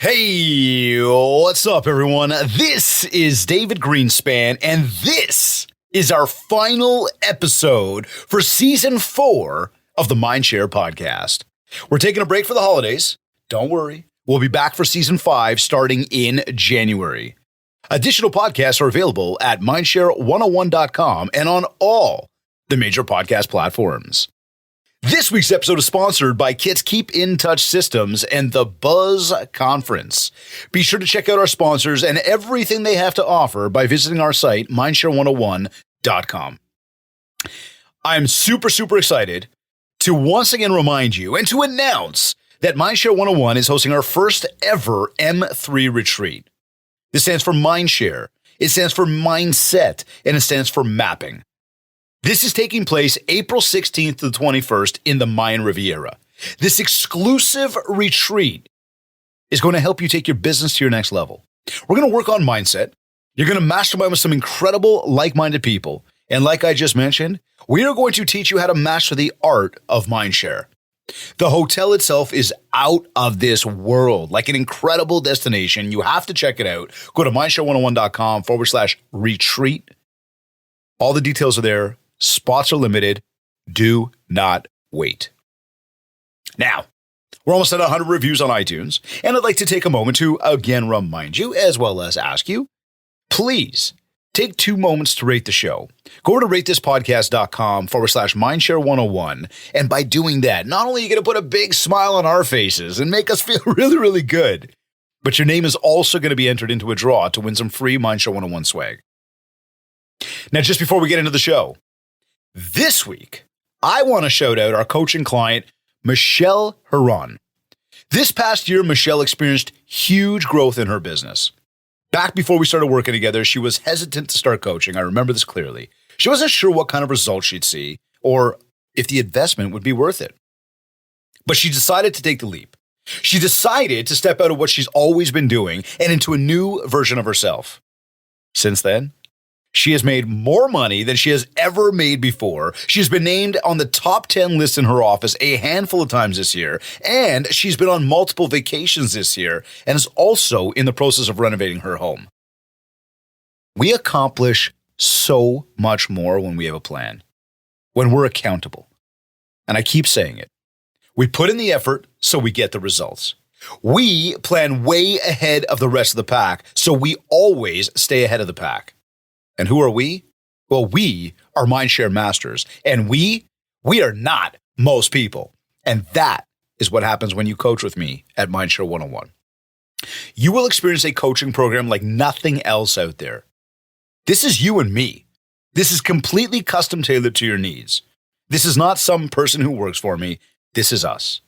Hey, what's up, everyone? This is David Greenspan, and this is our final episode for Season 4 of the MindShare podcast. We're taking a break for the holidays. Don't worry. We'll be back for Season 5 starting in January. Additional podcasts are available at mindshare101.com and on all the major podcast platforms. This week's episode is sponsored by Kit's Keep in Touch Systems and the Buzz Conference. Be sure to check out our sponsors and everything they have to offer by visiting our site, mindshare101.com. I'm super excited to once again remind you and to announce that MindShare 101 is hosting our first ever M3 retreat. This stands for MindShare, it stands for Mindset, and it stands for Mapping. This is taking place April 16th to the 21st in the Mayan Riviera. This exclusive retreat is going to help you take your business to your next level. We're going to work on mindset. You're going to mastermind with some incredible like-minded people. And like I just mentioned, we are going to teach you how to master the art of mindshare. The hotel itself is out of this world, like an incredible destination. You have to check it out. Go to mindshare101.com/retreat. All the details are there. Spots are limited. Do not wait. Now, we're almost at 100 reviews on iTunes, and I'd like to take a moment to again remind you, as well as ask you, please take 2 moments to rate the show. Go to ratethispodcast.com/mindshare101, and by doing that, not only are you going to put a big smile on our faces and make us feel really good, but your name is also going to be entered into a draw to win some free MindShare 101 swag. Now, just before we get into the show, this week, I want to shout out our coaching client, Michelle Huron. This past year, Michelle experienced huge growth in her business. Back before we started working together, she was hesitant to start coaching. I remember this clearly. She wasn't sure what kind of results she'd see or if the investment would be worth it. But she decided to take the leap. She decided to step out of what she's always been doing and into a new version of herself. Since then, she has made more money than she has ever made before. She has been named on the top 10 list in her office a handful of times this year, and she's been on multiple vacations this year and is also in the process of renovating her home. We accomplish so much more when we have a plan, when we're accountable. And I keep saying it. We put in the effort, so we get the results. We plan way ahead of the rest of the pack, so we always stay ahead of the pack. And who are we? Well, we are MindShare masters, and we are not most people. And that is what happens when you coach with me at MindShare 101. You will experience a coaching program like nothing else out there. This is you and me. This is completely custom tailored to your needs. This is not some person who works for me. This is us.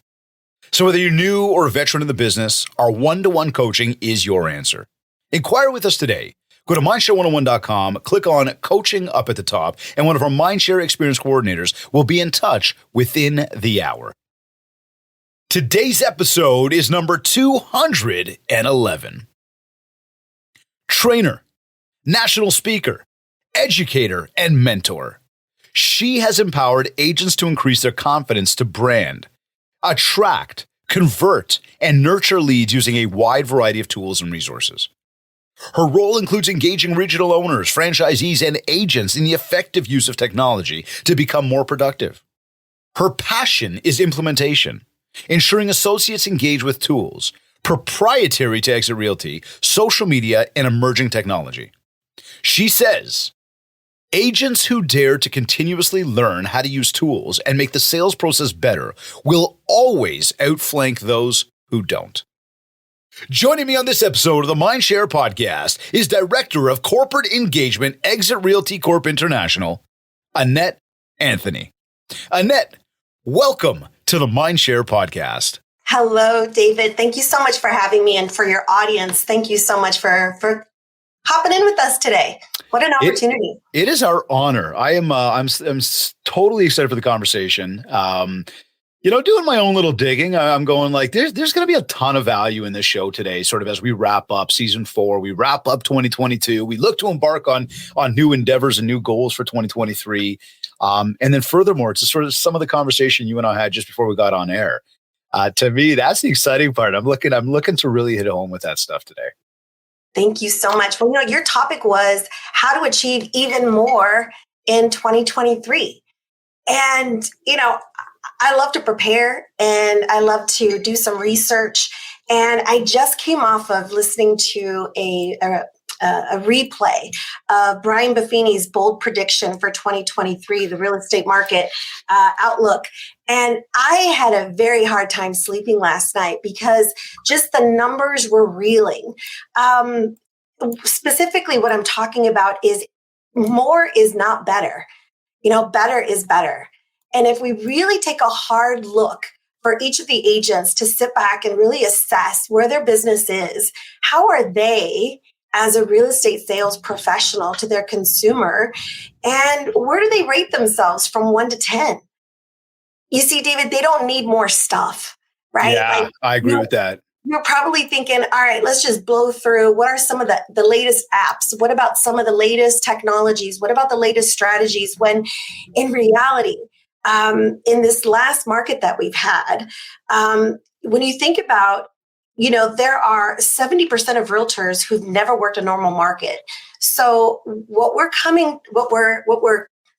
So whether you're new or a veteran in the business, our one-to-one coaching is your answer. Inquire with us today. Go to mindshare101.com, click on Coaching up at the top, and one of our MindShare Experience Coordinators will be in touch within the hour. Today's episode is number 211. Trainer, national speaker, educator, and mentor. She has empowered agents to increase their confidence to brand, attract, convert, and nurture leads using a wide variety of tools and resources. Her role includes engaging regional owners, franchisees, and agents in the effective use of technology to become more productive. Her passion is implementation, ensuring associates engage with tools, proprietary to Exit Realty, social media, and emerging technology. She says, agents who dare to continuously learn how to use tools and make the sales process better will always outflank those who don't. Joining me on this episode of the MindShare podcast is Director of Corporate Engagement, Exit Realty Corp International, Annette Anthony. Annette, welcome to the MindShare podcast. Hello, David. Thank you so much for having me, and for your audience, thank you so much for hopping in with us today. What an opportunity! It is our honor. I'm totally excited for the conversation. Doing my own little digging, I'm going like, there's going to be a ton of value in this show today, sort of as we wrap up season 4, we wrap up 2022, we look to embark on new endeavors and new goals for 2023. And then furthermore, it's just sort of some of the conversation you and I had just before we got on air. To me, that's the exciting part. I'm looking to really hit home with that stuff today. Thank you so much. Well, your topic was how to achieve even more in 2023. And, I love to prepare and I love to do some research. And I just came off of listening to a replay of Brian Buffini's bold prediction for 2023, the real estate market outlook. And I had a very hard time sleeping last night because just the numbers were reeling. Specifically, what I'm talking about is more is not better. Better is better. And if we really take a hard look for each of the agents to sit back and really assess where their business is, how are they as a real estate sales professional to their consumer, and where do they rate themselves from 1 to 10? You see, David, they don't need more stuff, right? Yeah, I agree with that. You're probably thinking, all right, let's just blow through. What are some of the latest apps? What about some of the latest technologies? What about the latest strategies? When in reality, in this last market that we've had, when you think about, there are 70% of realtors who've never worked a normal market. So what we're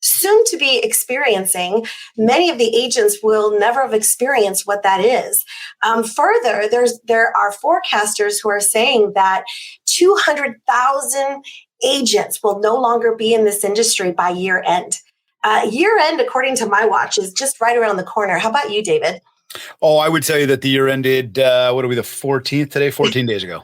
soon to be experiencing, many of the agents will never have experienced what that is. Further, there are forecasters who are saying that 200,000 agents will no longer be in this industry by year end. Year end, according to my watch, is just right around the corner. How about you, David? Oh, I would tell you that the year ended, what are we, the 14th today? 14 days ago.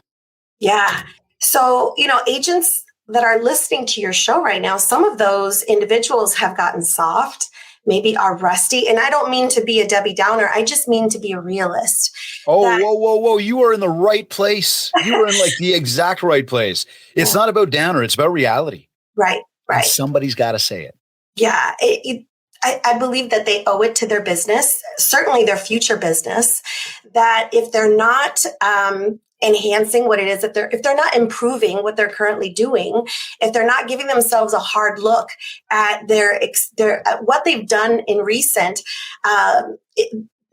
Yeah. So, agents that are listening to your show right now, some of those individuals have gotten soft, maybe are rusty. And I don't mean to be a Debbie Downer. I just mean to be a realist. Oh, whoa. You are in the right place. You are in like the exact right place. It's not about downer. It's about reality. Right. And somebody's got to say it. Yeah. I believe that they owe it to their business, certainly their future business, that if they're not enhancing what it is that if they're not improving what they're currently doing, if they're not giving themselves a hard look at at what they've done in recent,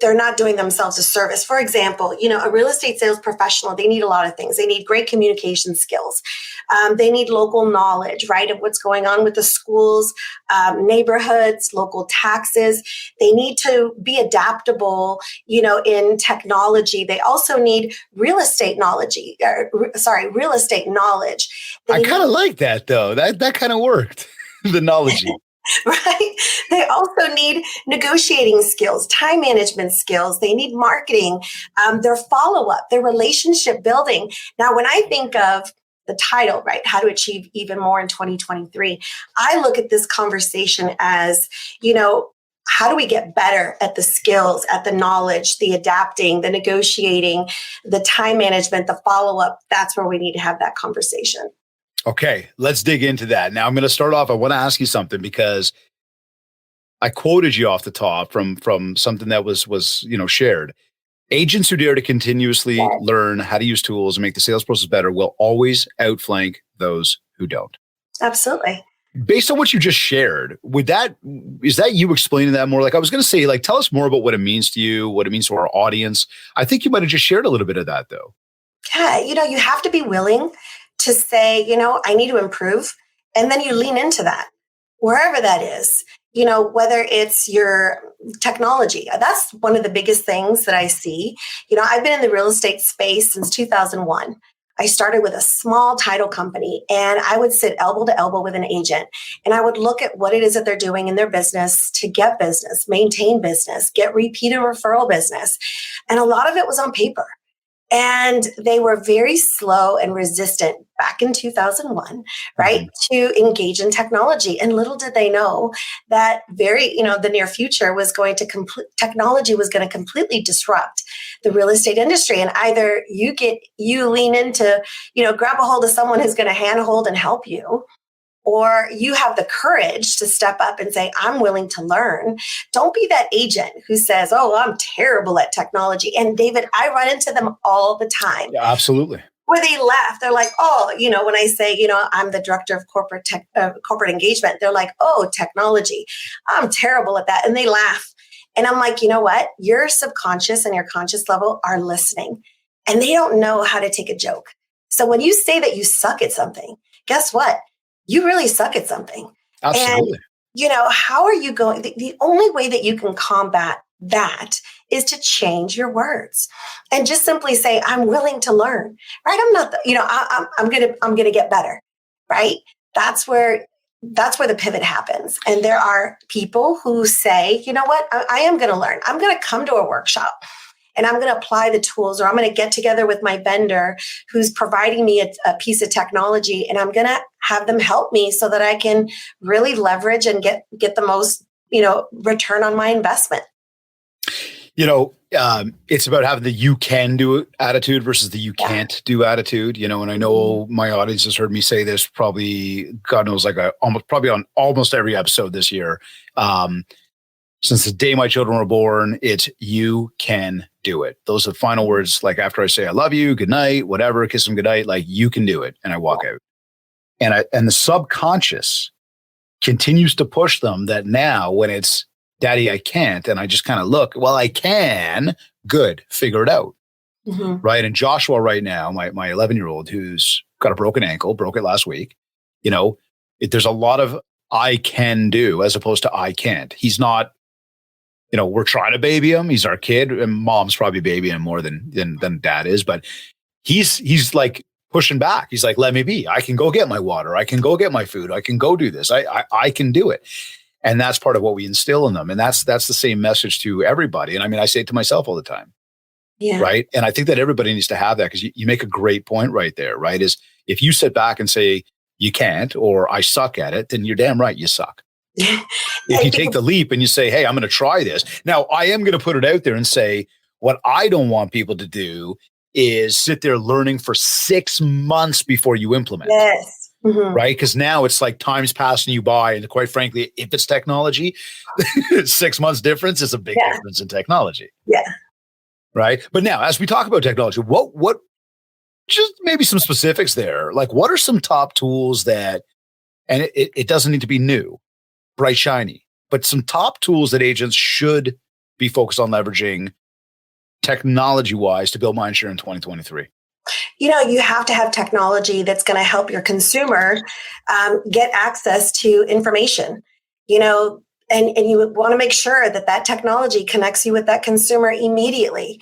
they're not doing themselves a service. For example, a real estate sales professional, they need a lot of things. They need great communication skills. They need local knowledge, right, of what's going on with the schools, neighborhoods, local taxes. They need to be adaptable, in technology. They also need real estate knowledge. Real estate knowledge. I kind of like that, though. That kind of worked, the knowledge. Right. They also need negotiating skills, time management skills. They need marketing, their follow-up, their relationship building. Now, when I think of the title, right, how to achieve even more in 2023, I look at this conversation as, how do we get better at the skills, at the knowledge, the adapting, the negotiating, the time management, the follow-up? That's where we need to have that conversation. Okay, let's dig into that. Now I'm going to start off. I want to ask you something because I quoted you off the top from something that was shared. Agents who dare to continuously learn how to use tools and make the sales process better will always outflank those who don't. Absolutely. Based on what you just shared, is that you explaining that more? Like I was going to say, like, tell us more about what it means to you, what it means to our audience. I think you might have just shared a little bit of that, though. Yeah, you have to be willing to say, I need to improve. And then you lean into that, wherever that is, whether it's your technology. That's one of the biggest things that I see. I've been in the real estate space since 2001. I started with a small title company and I would sit elbow to elbow with an agent and I would look at what it is that they're doing in their business to get business, maintain business, get repeat and referral business. And a lot of it was on paper. And they were very slow and resistant back in 2001, right, to engage in technology. And little did they know that the near future was technology was going to completely disrupt the real estate industry. And either you lean into, grab a hold of someone who's going to handhold and help you, or you have the courage to step up and say, I'm willing to learn. Don't be that agent who says, oh, I'm terrible at technology. And David, I run into them all the time. Yeah, absolutely. Where they laugh. They're like, oh, when I say, I'm the director of corporate engagement, they're like, oh, technology. I'm terrible at that. And they laugh. And I'm like, you know what? Your subconscious and your conscious level are listening, and they don't know how to take a joke. So when you say that you suck at something, guess what? You really suck at something. And, Absolutely. how are you going? The only way that you can combat that is to change your words and just simply say, I'm willing to learn, right? I'm not, I'm going to get better, right? That's where the pivot happens. And there are people who say, you know what, I am going to learn. I'm going to come to a workshop and I'm going to apply the tools, or I'm going to get together with my vendor who's providing me a piece of technology, and I'm going to have them help me so that I can really leverage and get the most, return on my investment. It's about having the you can do it attitude versus the you can't do attitude, and I know my audience has heard me say this probably, God knows, probably on almost every episode this year. Since the day my children were born, it's you can do it. Those are the final words. Like after I say, I love you, good night, whatever, kiss them good night, like you can do it. And I walk out. And the subconscious continues to push them that now when it's daddy, I can't. And I just kind of look, well, I can. Good. Figure it out. Mm-hmm. Right. And Joshua right now, my 11-year-old who's got a broken ankle, broke it last week. There's a lot of I can do as opposed to I can't. He's not, we're trying to baby him. He's our kid, and mom's probably babying him more than dad is, but he's like pushing back. He's like, let me be. I can go get my water. I can go get my food. I can go do this. I can do it. And that's part of what we instill in them. And that's the same message to everybody. And I mean, I say it to myself all the time. Yeah. Right. And I think that everybody needs to have that, because you make a great point right there, right? Is if you sit back and say you can't, or I suck at it, then you're damn right you suck. If you take the leap and you say, hey, I'm going to try this. Now, I am going to put it out there and say, what I don't want people to do is sit there learning for 6 months before you implement. Yes. Mm-hmm. Right? Because now it's like time's passing you by. And quite frankly, if it's technology, 6 months difference is a big difference in technology. Yeah. Right. But now, as we talk about technology, what just maybe some specifics there? Like, what are some top tools that, and it doesn't need to be new, bright, shiny, but some top tools that agents should be focused on leveraging technology-wise to build MindShare in 2023? You have to have technology that's going to help your consumer get access to information, and you want to make sure that technology connects you with that consumer immediately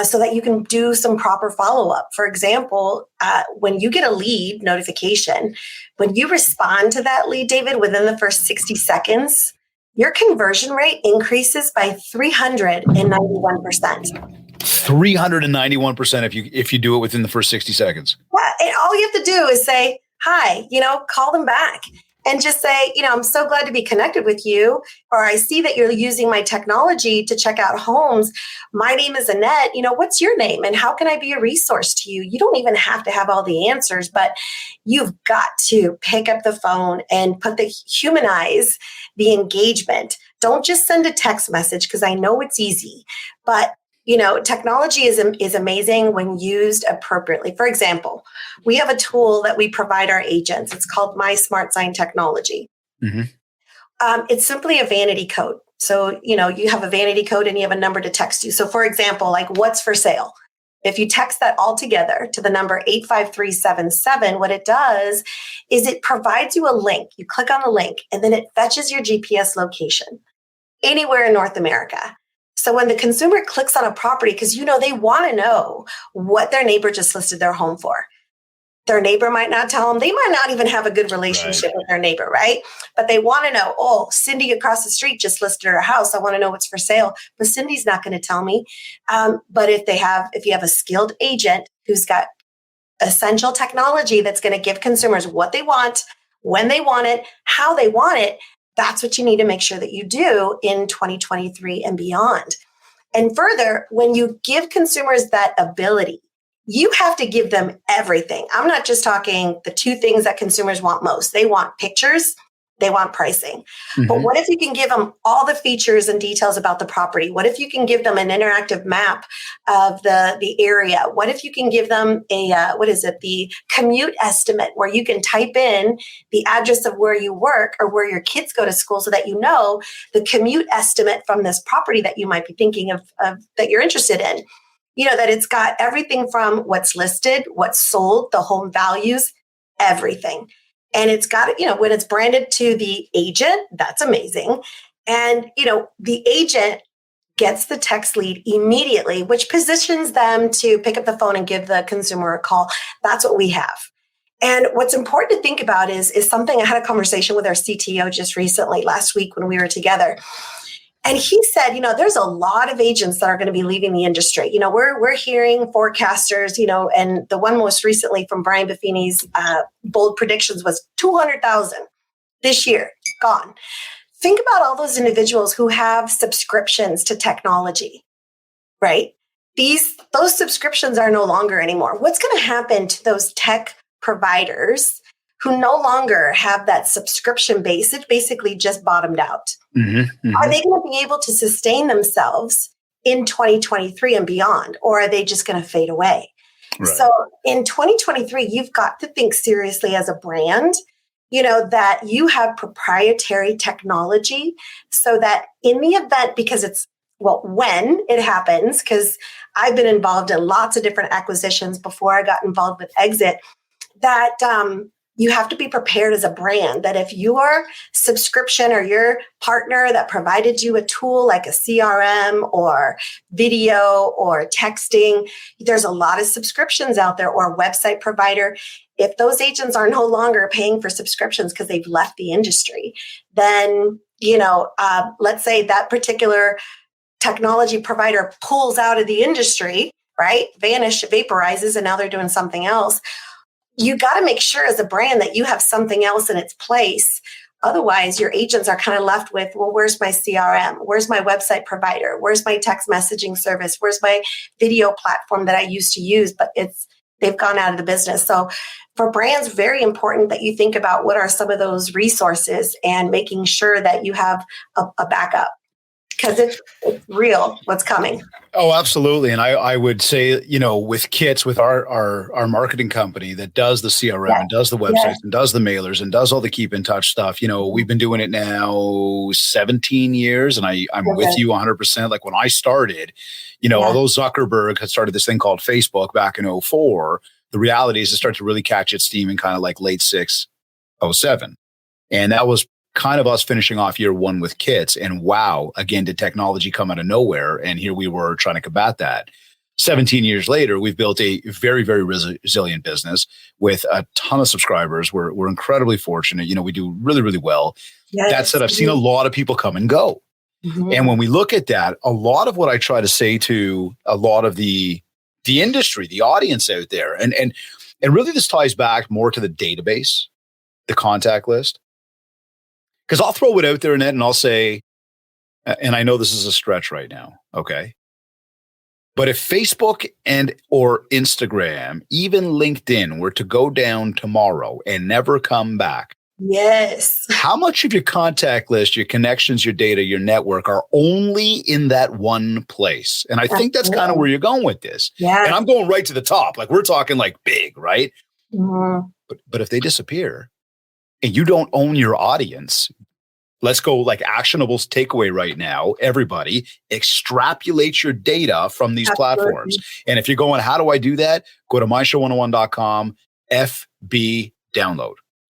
so that you can do some proper follow-up. For example, when you get a lead notification, when you respond to that lead, David, within the first 60 seconds, your conversion rate increases by 391%. 391% if you do it within the first 60 seconds. Yeah, and all you have to do is say, hi, call them back and just say, I'm so glad to be connected with you, or I see that you're using my technology to check out homes. My name is Annette. What's your name and how can I be a resource to you? You don't even have to have all the answers, but you've got to pick up the phone and humanize the engagement. Don't just send a text message, because I know it's easy, but technology is amazing when used appropriately. For example, we have a tool that we provide our agents. It's called My Smart Sign Technology. Mm-hmm. It's simply a vanity code. So, you have a vanity code and you have a number to text you. So, for example, like what's for sale? If you text that all together to the number 85377, what it does is it provides you a link. You click on the link and then it fetches your GPS location anywhere in North America. So when the consumer clicks on a property, because they want to know what their neighbor just listed their home for. Their neighbor might not tell them. They might not even have a good relationship with their neighbor, right? But they want to know, oh, Cindy across the street just listed her house. I want to know what's for sale. But Cindy's not going to tell me. But if you have a skilled agent who's got essential technology that's going to give consumers what they want, when they want it, how they want it, that's what you need to make sure that you do in 2023 and beyond. And further, when you give consumers that ability, you have to give them everything. I'm not just talking the two things that consumers want most. They want pictures They want pricing. But Mm-hmm. what if you can give them all the features and details about the property? What if you can give them an interactive map of the area? What if you can give them the commute estimate where you can type in the address of where you work or where your kids go to school so that you know the commute estimate from this property that you might be thinking of that you're interested in? That it's got everything from what's listed, what's sold, the home values, everything. And it's got, when it's branded to the agent, that's amazing. And, the agent gets the text lead immediately, which positions them to pick up the phone and give the consumer a call. That's what we have. And what's important to think about is something I had a conversation with our CTO just recently, last week when we were together. And he said, there's a lot of agents that are going to be leaving the industry. We're hearing forecasters, and the one most recently from Brian Buffini's bold predictions was 200,000 this year, gone. Think about all those individuals who have subscriptions to technology, right? Those subscriptions are no longer anymore. What's going to happen to those tech providers who no longer have that subscription base? It basically just bottomed out. Mm-hmm, mm-hmm. Are they going to be able to sustain themselves in 2023 and beyond, or are they just going to fade away? Right. So in 2023, you've got to think seriously as a brand, that you have proprietary technology so that in the event, because when it happens, because I've been involved in lots of different acquisitions before I got involved with Exit, that you have to be prepared as a brand that if your subscription or your partner that provided you a tool like a CRM or video or texting, there's a lot of subscriptions out there, or a website provider. If those agents are no longer paying for subscriptions because they've left the industry, then, let's say that particular technology provider pulls out of the industry, right? Vaporizes, and now they're doing something else. You got to make sure as a brand that you have something else in its place. Otherwise, your agents are kind of left with, well, where's my CRM? Where's my website provider? Where's my text messaging service? Where's my video platform that I used to use? But they've gone out of the business. So for brands, very important that you think about what are some of those resources and making sure that you have a backup. Because it's real, what's coming. Oh, absolutely. And I would say, with Kits, with our marketing company that does the CRM and does the websites and does the mailers and does all the keep in touch stuff, we've been doing it now 17 years. And I'm with you 100%. Like when I started, although Zuckerberg had started this thing called Facebook back in 2004, the reality is it started to really catch its steam in kind of like late 2007. And that was kind of us finishing off year one with Kits, and wow, again, did technology come out of nowhere? And here we were trying to combat that. 17 years later, we've built a very, very resilient business with a ton of subscribers. We're incredibly fortunate. We do really, really well. Yes. That said, I've seen a lot of people come and go. Mm-hmm. And when we look at that, a lot of what I try to say to a lot of the industry, the audience out there, and really this ties back more to the database, the contact list. Because I'll throw it out there, Annette, and I'll say, and I know this is a stretch right now, okay? But if Facebook or Instagram, even LinkedIn, were to go down tomorrow and never come back, yes, how much of your contact list, your connections, your data, your network are only in that one place? And I think that's kind of where you're going with this. Yeah. And I'm going right to the top. Like we're talking like big, right? Mm-hmm. But if they disappear, and you don't own your audience, let's go like actionable takeaway right now. Everybody extrapolate your data from these platforms. And if you're going, how do I do that? Go to MindShare101.com, FB download.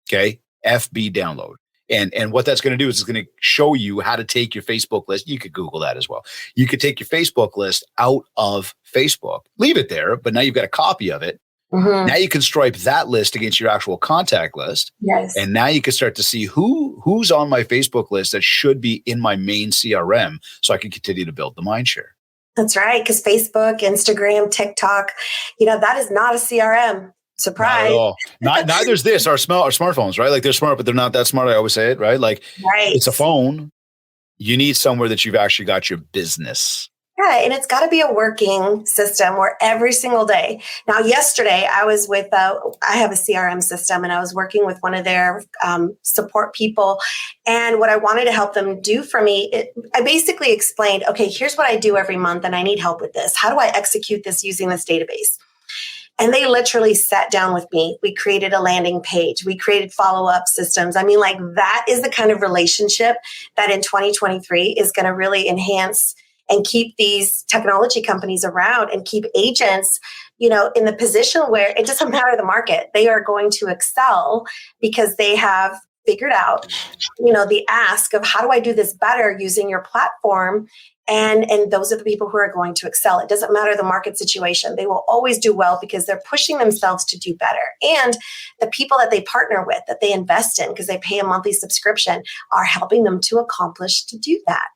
Okay. FB download. And what that's going to do is it's going to show you how to take your Facebook list. You could Google that as well. You could take your Facebook list out of Facebook, leave it there, but now you've got a copy of it. Mm-hmm. Now you can stripe that list against your actual contact list. Yes. And now you can start to see who's on my Facebook list that should be in my main CRM so I can continue to build the MindShare. That's right. Because Facebook, Instagram, TikTok, that is not a CRM. Surprise. Not at all. Neither's this, our smartphones, right? Like they're smart, but they're not that smart. I always say it, right? Like It's a phone. You need somewhere that you've actually got your business Yeah, and it's got to be a working system where every single day. Now, yesterday I was with, I have a CRM system and I was working with one of their support people. And what I wanted to help them do for me, I basically explained, okay, here's what I do every month and I need help with this. How do I execute this using this database? And they literally sat down with me. We created a landing page. We created follow-up systems. I mean, like that is the kind of relationship that in 2023 is going to really enhance and keep these technology companies around and keep agents, in the position where it doesn't matter the market. They are going to excel because they have figured out, the ask of how do I do this better using your platform. And those are the people who are going to excel. It doesn't matter the market situation. They will always do well because they're pushing themselves to do better. And the people that they partner with, that they invest in because they pay a monthly subscription, are helping them to accomplish to do that.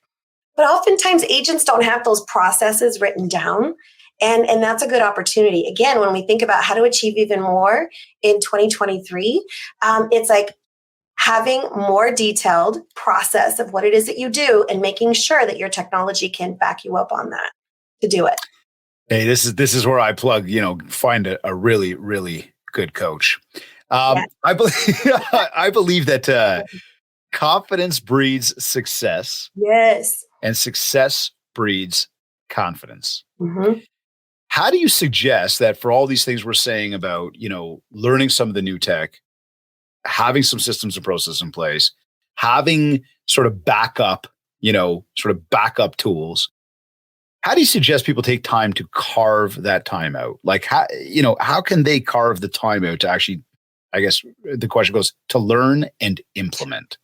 But oftentimes agents don't have those processes written down. And that's a good opportunity. Again, when we think about how to achieve even more in 2023, it's like having more detailed process of what it is that you do and making sure that your technology can back you up on that to do it. Hey, this is where I plug, find a really, really good coach. Yeah. I believe I believe that confidence breeds success. Yes. And success breeds confidence. Mm-hmm. How do you suggest that for all these things we're saying about, learning some of the new tech, having some systems and processes in place, having sort of backup tools, how do you suggest people take time to carve that time out? Like, how can they carve the time out to actually, I guess the question goes, to learn and implement,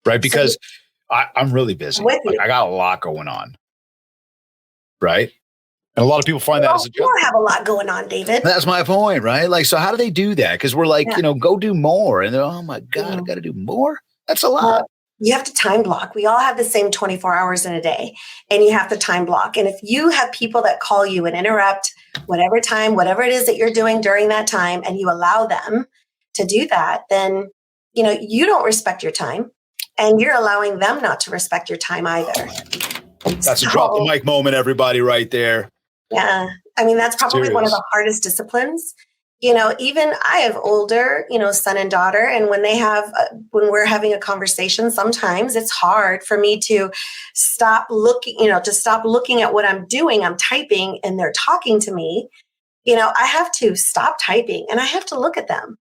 right? Because I'm really busy. Like, I got a lot going on, right? And a lot of people find that as a job. You don't have a lot going on, David. That's my point, right? Like, so how do they do that? Because we're like, go do more. And they're, oh my God, I got to do more. That's a lot. Well, you have to time block. We all have the same 24 hours in a day, and you have to time block. And if you have people that call you and interrupt whatever it is that you're doing during that time, and you allow them to do that, then, you don't respect your time, and you're allowing them not to respect your time either. That's a drop the mic moment, everybody, right there. Yeah. I mean, that's probably one of the hardest disciplines. Even I have older, son and daughter. And when when we're having a conversation, sometimes it's hard for me to stop looking at what I'm doing. I'm typing and they're talking to me. I have to stop typing and I have to look at them.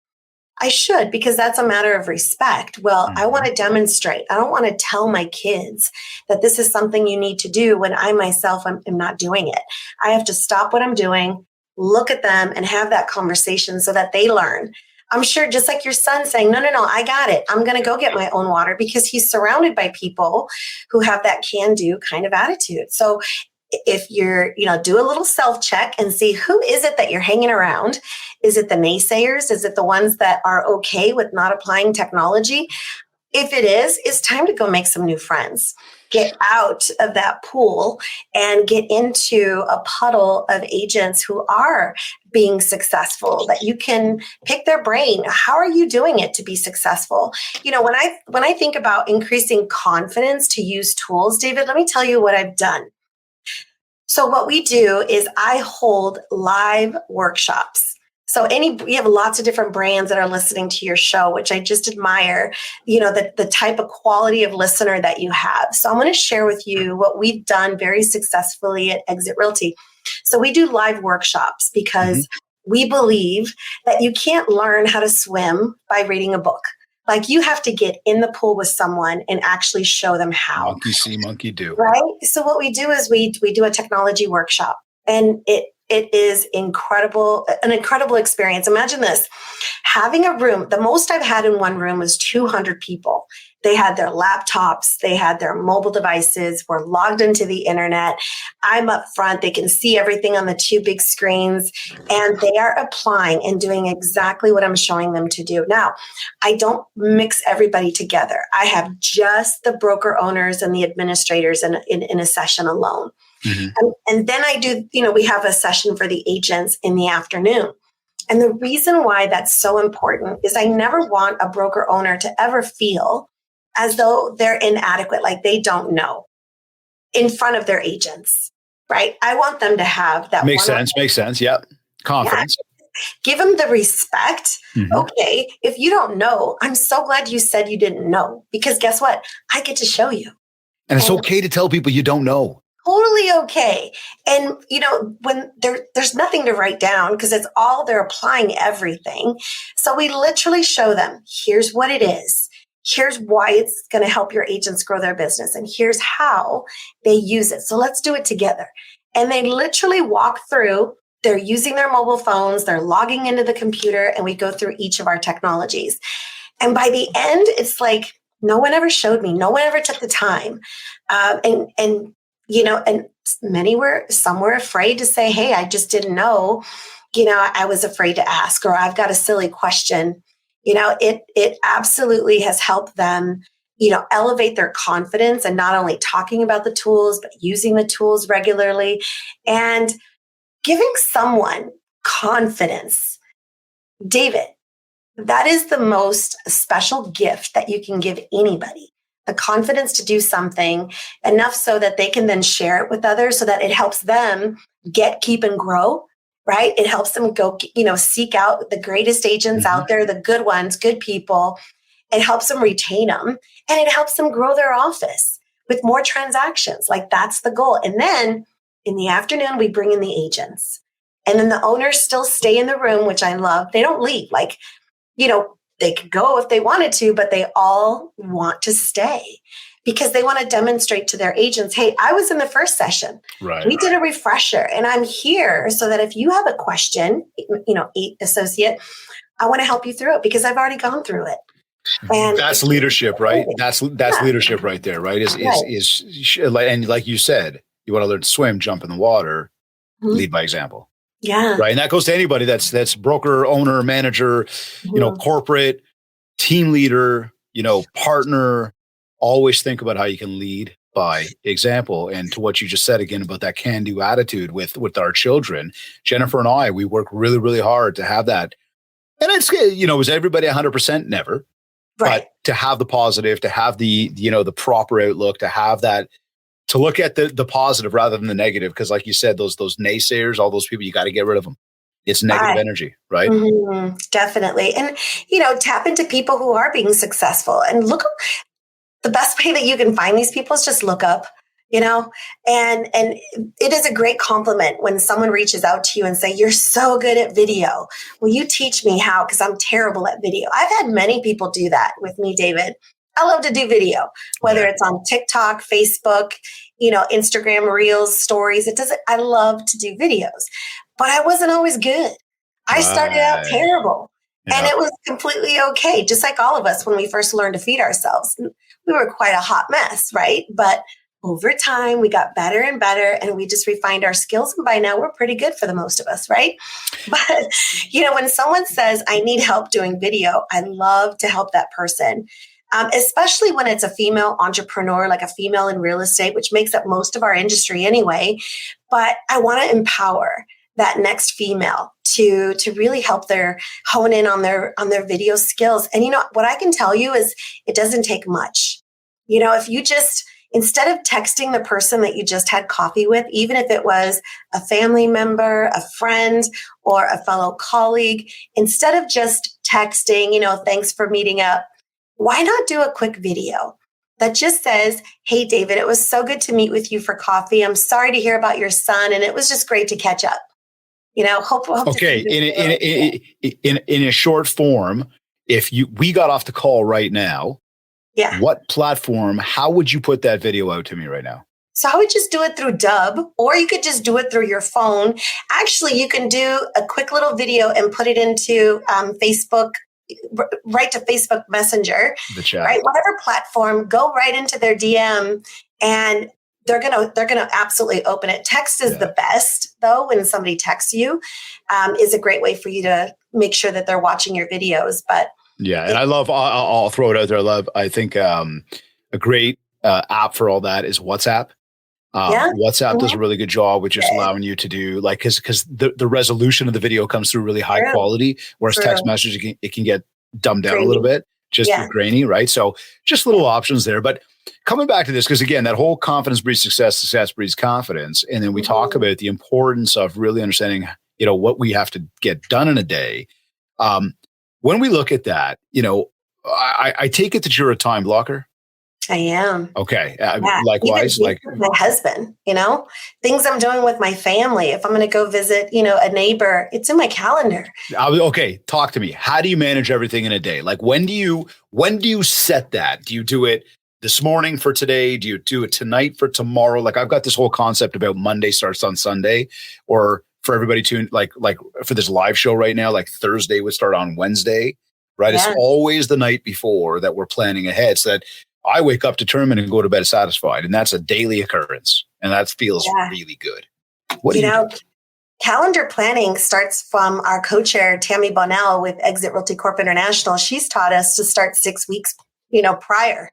I should, because that's a matter of respect. Well, I want to demonstrate. I don't want to tell my kids that this is something you need to do when I myself am not doing it. I have to stop what I'm doing, look at them, and have that conversation so that they learn. I'm sure just like your son saying, no, I got it. I'm going to go get my own water, because he's surrounded by people who have that can-do kind of attitude. So if you're, do a little self-check and see, who is it that you're hanging around? Is it the naysayers? Is it the ones that are okay with not applying technology? If it is, it's time to go make some new friends. Get out of that pool and get into a puddle of agents who are being successful, that you can pick their brain. How are you doing it to be successful? When I think about increasing confidence to use tools, David, let me tell you what I've done. So what we do is I hold live workshops. So we have lots of different brands that are listening to your show, which I just admire, the type of quality of listener that you have. So I'm going to share with you what we've done very successfully at Exit Realty. So we do live workshops because we believe that you can't learn how to swim by reading a book. Like, you have to get in the pool with someone and actually show them how. Monkey see, monkey do. Right? So what we do is we do a technology workshop, and it is an incredible experience. Imagine this, having a room. The most I've had in one room was 200 people. They had their laptops, they had their mobile devices, were logged into the internet. I'm up front. They can see everything on the two big screens, and they are applying and doing exactly what I'm showing them to do. Now, I don't mix everybody together. I have just the broker owners and the administrators in a session alone. And then I do, we have a session for the agents in the afternoon. And the reason why that's so important is I never want a broker owner to ever feel as though they're inadequate, like they don't know, in front of their agents. right? I want them to have that. Makes sense. Makes sense. Yep. Confidence. Yeah. Give them the respect. Mm-hmm. Okay, if you don't know, I'm so glad you said you didn't know, because guess what? I get to show you. And it's okay to tell people you don't know. Totally okay. And, when there's nothing to write down because it's all, they're applying everything. So we literally show them, here's what it is. Here's why it's going to help your agents grow their business. And here's how they use it. So let's do it together. And they literally walk through, they're using their mobile phones, they're logging into the computer, and we go through each of our technologies. And by the end, it's like, no one ever showed me. No one ever took the time. And some were afraid to say, hey, I just didn't know. I was afraid to ask, or I've got a silly question. It absolutely has helped them, elevate their confidence, and not only talking about the tools, but using the tools regularly and giving someone confidence. David, that is the most special gift that you can give anybody. The confidence to do something enough so that they can then share it with others, so that it helps them keep and grow, right? It helps them go, seek out the greatest agents out there, the good ones, good people. It helps them retain them, and it helps them grow their office with more transactions. Like, that's the goal. And then in the afternoon, we bring in the agents, and then the owners still stay in the room, which I love. They don't leave. Like, they could go if they wanted to, but they all want to stay because they want to demonstrate to their agents, hey, I was in the first session. Right. We did a refresher, and I'm here so that if you have a question, associate, I want to help you through it because I've already gone through it. And that's leadership, right? That's leadership right there, right? And like you said, you want to learn to swim, jump in the water, lead by example. Yeah. Right. And that goes to anybody that's broker, owner, manager, corporate, team leader, partner. Always think about how you can lead by example. And to what you just said again about that can-do attitude with our children, Jennifer and I, we work really, really hard to have that. And it's, is everybody 100%? Never. Right. But to have the positive, to have the proper outlook, to have that, to look at the positive rather than the negative. Because like you said, those naysayers, all those people, you got to get rid of them. It's negative energy, right? Mm-hmm, definitely. And, tap into people who are being successful, and look, the best way that you can find these people is just look up, and it is a great compliment when someone reaches out to you and say, you're so good at video. Will you teach me how? Because I'm terrible at video. I've had many people do that with me, David. I love to do video, whether it's on TikTok, Facebook, Instagram Reels, stories. I love to do videos, but I wasn't always good. I started out terrible, and it was completely okay. Just like all of us, when we first learned to feed ourselves, we were quite a hot mess, right? But over time, we got better and better, and we just refined our skills. And by now, we're pretty good for the most of us, right? But, when someone says, I need help doing video, I love to help that person. Especially when it's a female entrepreneur, like a female in real estate, which makes up most of our industry anyway. But I want to empower that next female to really help their hone in on their video skills. And what I can tell you is it doesn't take much. If you just, instead of texting the person that you just had coffee with, even if it was a family member, a friend, or a fellow colleague, instead of just texting, thanks for meeting up, why not do a quick video that just says, hey, David, it was so good to meet with you for coffee. I'm sorry to hear about your son, and it was just great to catch up. Hope okay. In a short form, if we got off the call right now, what platform, how would you put that video out to me right now? So I would just do it through Dub, or you could just do it through your phone. Actually, you can do a quick little video and put it into Facebook, right to Facebook Messenger, the chat, right? Whatever platform, go right into their DM, and they're gonna absolutely open it. Text is the best, though. When somebody texts you, is a great way for you to make sure that they're watching your videos. But and I'll throw it out there. I think a great app for all that is WhatsApp. WhatsApp does a really good job with just allowing you to do because the resolution of the video comes through really high quality, whereas text message, it can get dumbed down a little bit, just grainy, right? So just little options there. But coming back to this, because again, that whole confidence breeds success, success breeds confidence. And then we talk about the importance of really understanding, what we have to get done in a day. When we look at that, I take it that you're a time blocker. I am. Okay. Yeah. Likewise, Even with my husband, things I'm doing with my family. If I'm going to go visit, a neighbor, it's in my calendar. Okay. Talk to me. How do you manage everything in a day? Like when do you set that? Do you do it this morning for today? Do you do it tonight for tomorrow? Like I've got this whole concept about Monday starts on Sunday, or for everybody to like for this live show right now, like Thursday would start on Wednesday, right? Yeah. It's always the night before that we're planning ahead so that I wake up determined and go to bed satisfied. And that's a daily occurrence. And that feels really good. What do you do? Calendar planning starts from our co-chair, Tammy Bonnell with Exit Realty Corp International. She's taught us to start 6 weeks, prior.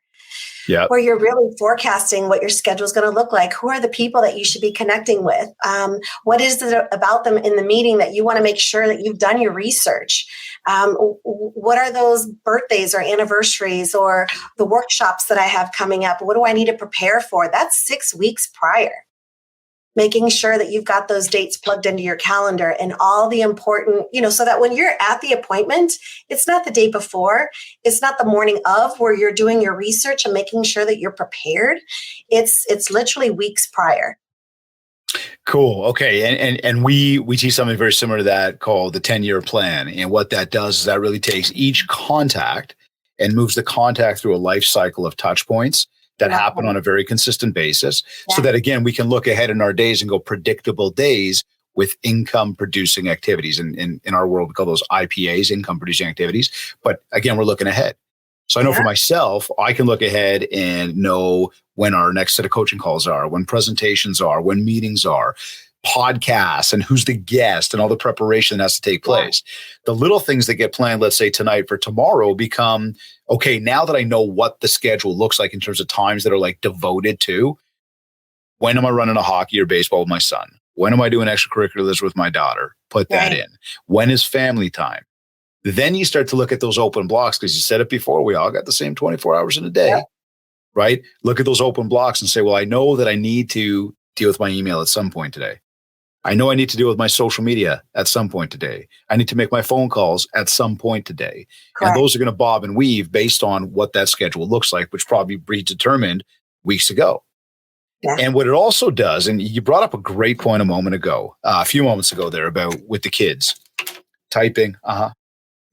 Yeah. Where you're really forecasting what your schedule is going to look like. Who are the people that you should be connecting with? What is it about them in the meeting that you want to make sure that you've done your research? What are those birthdays or anniversaries or the workshops that I have coming up? What do I need to prepare for? That's 6 weeks prior. Making sure that you've got those dates plugged into your calendar and all the important, so that when you're at the appointment, it's not the day before, it's not the morning of where you're doing your research and making sure that you're prepared. It's literally weeks prior. Cool. Okay. And we teach something very similar to that called the 10-year plan. And what that does is that really takes each contact and moves the contact through a life cycle of touch points that happen on a very consistent basis so that, again, we can look ahead in our days and go predictable days with income producing activities. And in our world, we call those IPAs, income producing activities. But again, we're looking ahead. So I know for myself, I can look ahead and know when our next set of coaching calls are, when presentations are, when meetings are, podcasts, and who's the guest and all the preparation that has to take place. The little things that get planned, let's say tonight for tomorrow, become, okay, now that I know what the schedule looks like in terms of times that are like devoted to, when am I running a hockey or baseball with my son? When am I doing extracurriculars with my daughter? Put that in. When is family time? Then you start to look at those open blocks, because you said it before, we all got the same 24 hours in a day, right? Look at those open blocks and say, well, I know that I need to deal with my email at some point today. I know I need to deal with my social media at some point today. I need to make my phone calls at some point today. Correct. And those are going to bob and weave based on what that schedule looks like, which probably predetermined weeks ago. Yeah. And what it also does, and you brought up a great point a few moments ago there about with the kids typing.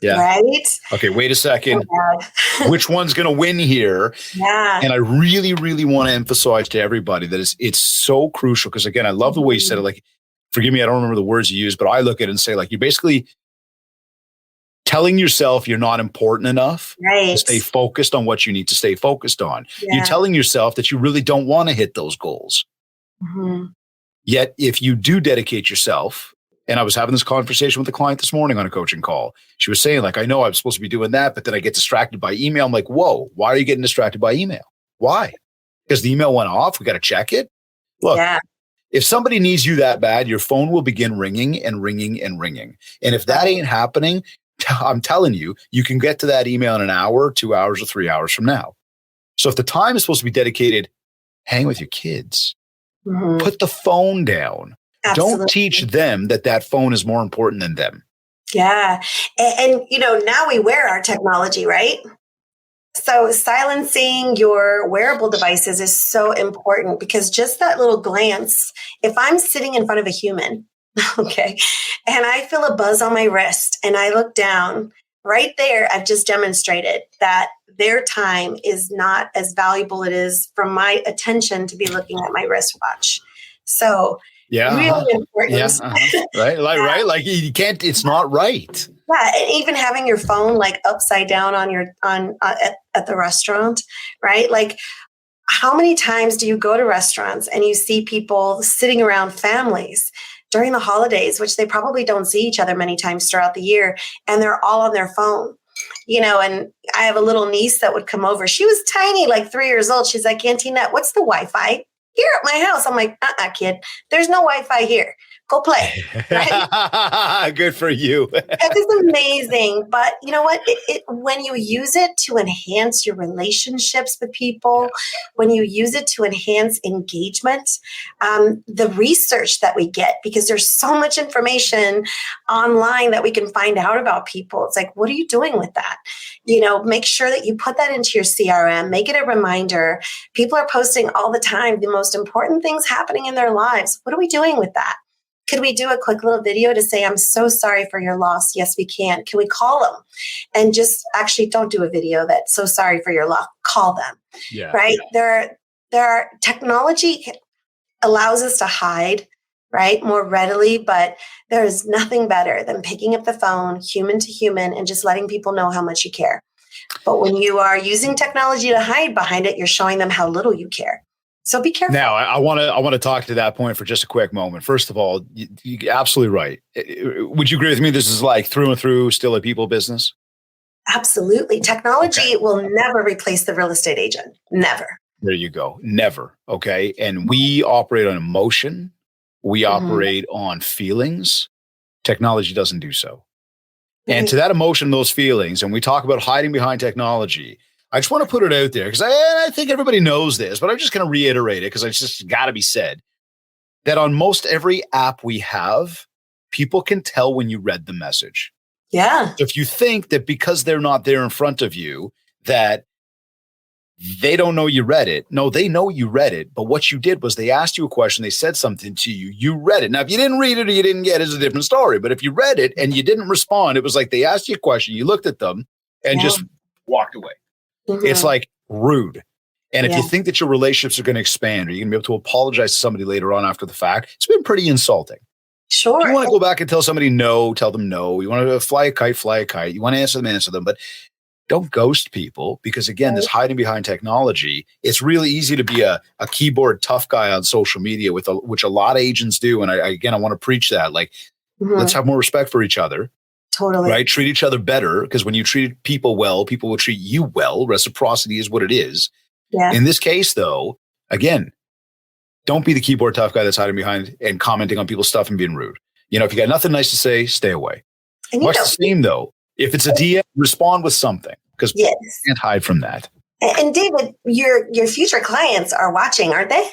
Yeah. Right. Okay. Wait a second. Oh, which one's going to win here? Yeah. And I really, really want to emphasize to everybody that it's so crucial, because again, I love the way you said it. Like, forgive me, I don't remember the words you used, but I look at it and say, like, you're basically telling yourself you're not important enough to stay focused on what you need to stay focused on. Yeah. You're telling yourself that you really don't want to hit those goals. Mm-hmm. Yet, if you do dedicate yourself, and I was having this conversation with a client this morning on a coaching call. She was saying, like, I know I'm supposed to be doing that, but then I get distracted by email. I'm like, whoa, why are you getting distracted by email? Why? Because the email went off. We got to check it. Look, if somebody needs you that bad, your phone will begin ringing and ringing and ringing. And if that ain't happening, I'm telling you, you can get to that email in an hour, 2 hours, or 3 hours from now. So if the time is supposed to be dedicated, hang with your kids, put the phone down. Absolutely. Don't teach them that phone is more important than them. Yeah. And now we wear our technology, right? So silencing your wearable devices is so important, because just that little glance, if I'm sitting in front of a human, okay, and I feel a buzz on my wrist and I look down, right there, I've just demonstrated that their time is not as valuable it is from my attention to be looking at my wristwatch. So really important. Right. Right. Like you can't, it's not right. Yeah. And even having your phone like upside down at the restaurant, right? Like, how many times do you go to restaurants and you see people sitting around, families during the holidays, which they probably don't see each other many times throughout the year, and they're all on their phone? And I have a little niece that would come over. She was tiny, like 3 years old. She's like, Auntie Annette, what's the Wi-Fi? here at my house. I'm like, kid, there's no Wi-Fi here. Go play. Right? Good for you. That is amazing. But you know what? When you use it to enhance your relationships with people, when you use it to enhance engagement, the research that we get, because there's so much information online that we can find out about people. It's like, what are you doing with that? Make sure that you put that into your CRM, make it a reminder. People are posting all the time the most important things happening in their lives. What are we doing with that? Could we do a quick little video to say, I'm so sorry for your loss? Yes, we can. Can we call them? And just actually don't do a video that's so sorry for your loss. Call them. Yeah. Right? Yeah. There are technology allows us to hide, right, more readily, but there is nothing better than picking up the phone, human to human, and just letting people know how much you care. But when you are using technology to hide behind it, you're showing them how little you care. So be careful. Now, I want to talk to that point for just a quick moment. First of all, you're absolutely right. Would you agree with me? This is like through and through still a people business? Absolutely. Technology will never replace the real estate agent. Never. There you go. Never. Okay. And we operate on emotion. We operate on feelings. Technology doesn't do so. And to that emotion, those feelings, and we talk about hiding behind technology, I just want to put it out there because I think everybody knows this, but I'm just going to reiterate it because it's just got to be said that on most every app we have, people can tell when you read the message. Yeah. So if you think that because they're not there in front of you, that they don't know you read it. No, they know you read it. But what you did was they asked you a question. They said something to you. You read it. Now, if you didn't read it or you didn't get it, it's a different story. But if you read it and you didn't respond, it was like they asked you a question. You looked at them and just walked away. It's like rude. And if you think that your relationships are going to expand or you're going to be able to apologize to somebody later on after the fact, it's been pretty insulting. Sure. If you want to go back and tell somebody no, tell them no. You want to fly a kite. You want to answer them. But don't ghost people because, again, this hiding behind technology, it's really easy to be a keyboard tough guy on social media, which a lot of agents do. And I want to preach that. Like, let's have more respect for each other. Totally. Right? Treat each other better because when you treat people well, people will treat you well. Reciprocity is what it is. Yeah. In this case, though, again, don't be the keyboard tough guy that's hiding behind and commenting on people's stuff and being rude. If you got nothing nice to say, stay away. And much the same, though. If it's a DM, respond with something because you can't hide from that. And David, your future clients are watching, aren't they?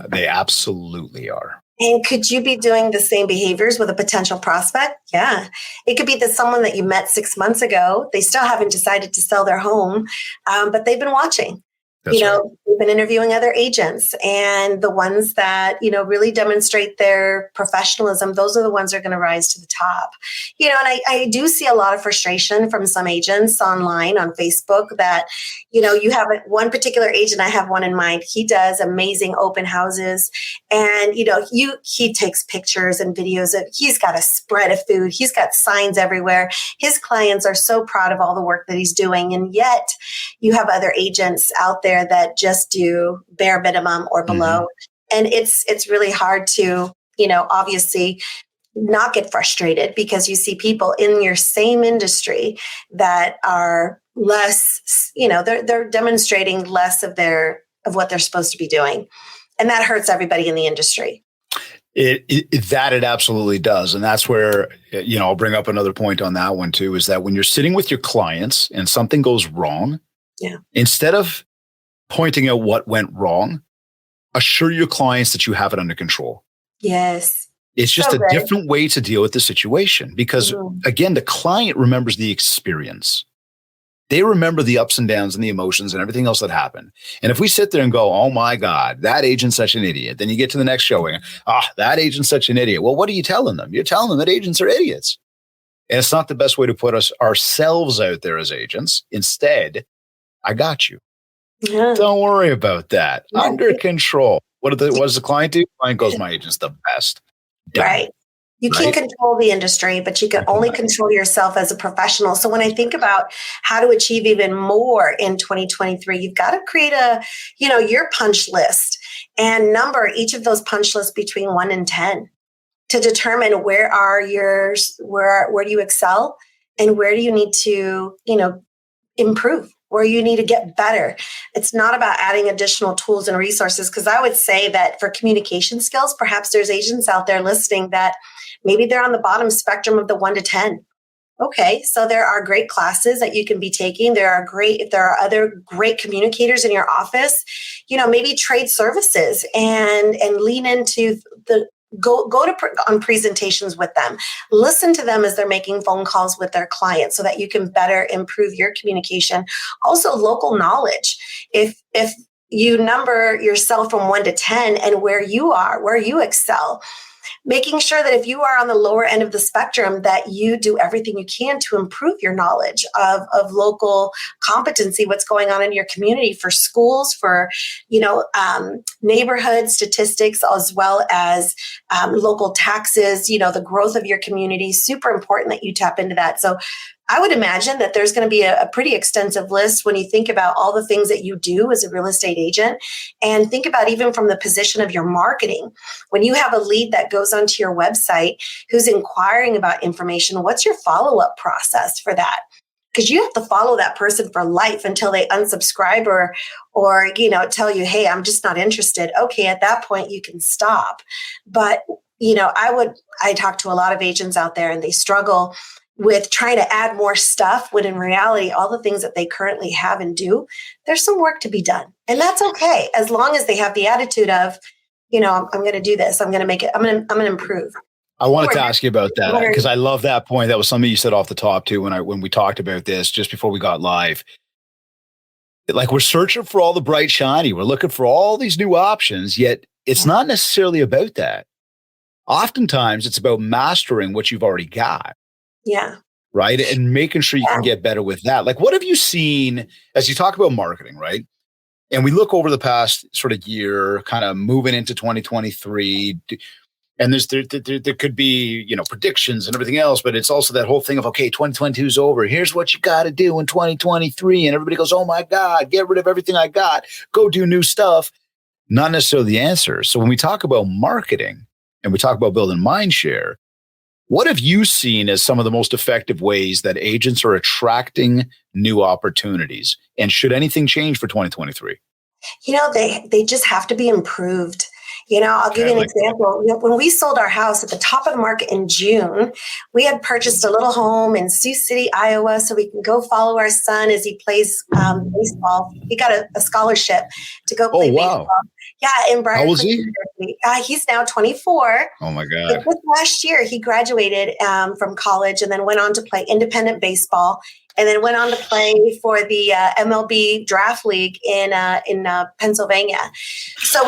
They absolutely are. And could you be doing the same behaviors with a potential prospect? Yeah. It could be that someone that you met 6 months ago, they still haven't decided to sell their home, but they've been watching. That's right. We've been interviewing other agents, and the ones that, really demonstrate their professionalism, those are the ones that are going to rise to the top. And I do see a lot of frustration from some agents online on Facebook that, you have one particular agent, I have one in mind. He does amazing open houses, and, he takes pictures and videos of, he's got a spread of food. He's got signs everywhere. His clients are so proud of all the work that he's doing. And yet you have other agents out there that just do bare minimum or below. And it's really hard to, obviously not get frustrated because you see people in your same industry that are less, they're demonstrating less of what they're supposed to be doing. And that hurts everybody in the industry. It absolutely does. And that's where, I'll bring up another point on that one too, is that when you're sitting with your clients and something goes wrong, instead of pointing out what went wrong, assure your clients that you have it under control. Yes. It's just a different way to deal with the situation because, again, the client remembers the experience. They remember the ups and downs and the emotions and everything else that happened. And if we sit there and go, oh my God, that agent's such an idiot. Then you get to the next showing. That agent's such an idiot. Well, what are you telling them? You're telling them that agents are idiots. And it's not the best way to put ourselves out there as agents. Instead, I got you. Yeah. Don't worry about that. Yeah. Under control. What does the client do? The client goes, my agent's the best. Done. Right. You can't control the industry, but you can only control yourself as a professional. So when I think about how to achieve even more in 2023, you've got to create your punch list and number each of those punch lists between 1 and 10 to determine where do you excel and where do you need to, improve. where you need to get better. It's not about adding additional tools and resources, because I would say that for communication skills, perhaps there's agents out there listening that maybe they're on the bottom spectrum of the 1 to 10. Okay, so there are great classes that you can be taking. If there are other great communicators in your office, maybe trade services and lean into the on presentations with them. Listen to them as they're making phone calls with their clients so that you can better improve your communication. Also, local knowledge. If you number yourself from 1 to 10 and where you excel, making sure that if you are on the lower end of the spectrum, that you do everything you can to improve your knowledge of local competency, what's going on in your community, for schools, for neighborhood statistics, as well as local taxes, the growth of your community. Super important that you tap into that. So I would imagine that there's going to be a pretty extensive list when you think about all the things that you do as a real estate agent, and think about even from the position of your marketing. When you have a lead that goes onto your website who's inquiring about information, what's your follow-up process for that? Because you have to follow that person for life until they unsubscribe or tell you, hey, I'm just not interested. Okay, at that point you can stop. But I talk to a lot of agents out there and they struggle with trying to add more stuff, when in reality, all the things that they currently have and do, there's some work to be done. And that's okay, as long as they have the attitude of, I'm going to do this. I'm going to make it. I'm going to improve. I wanted to ask you about that because I love that point. That was something you said off the top too when we talked about this just before we got live. Like, we're searching for all the bright shiny. We're looking for all these new options, yet it's not necessarily about that. Oftentimes, it's about mastering what you've already got. Yeah. Right. And making sure you can get better with that. Like, what have you seen as you talk about marketing, right? And we look over the past sort of year, kind of moving into 2023, and there could be, predictions and everything else, but it's also that whole thing of, okay, 2022 is over. Here's what you got to do in 2023. And everybody goes, oh my God, get rid of everything I got, go do new stuff. Not necessarily the answer. So when we talk about marketing and we talk about building MindShare, what have you seen as some of the most effective ways that agents are attracting new opportunities? And should anything change for 2023? They just have to be improved. I'll give you an example. When we sold our house at the top of the market in June, we had purchased a little home in Sioux City, Iowa, so we can go follow our son as he plays baseball. He got a scholarship to go play baseball. Yeah, in Briar. How old is he? He's now 24. Oh my God! Just last year, he graduated from college and then went on to play independent baseball, and then went on to play for the MLB Draft League in Pennsylvania. So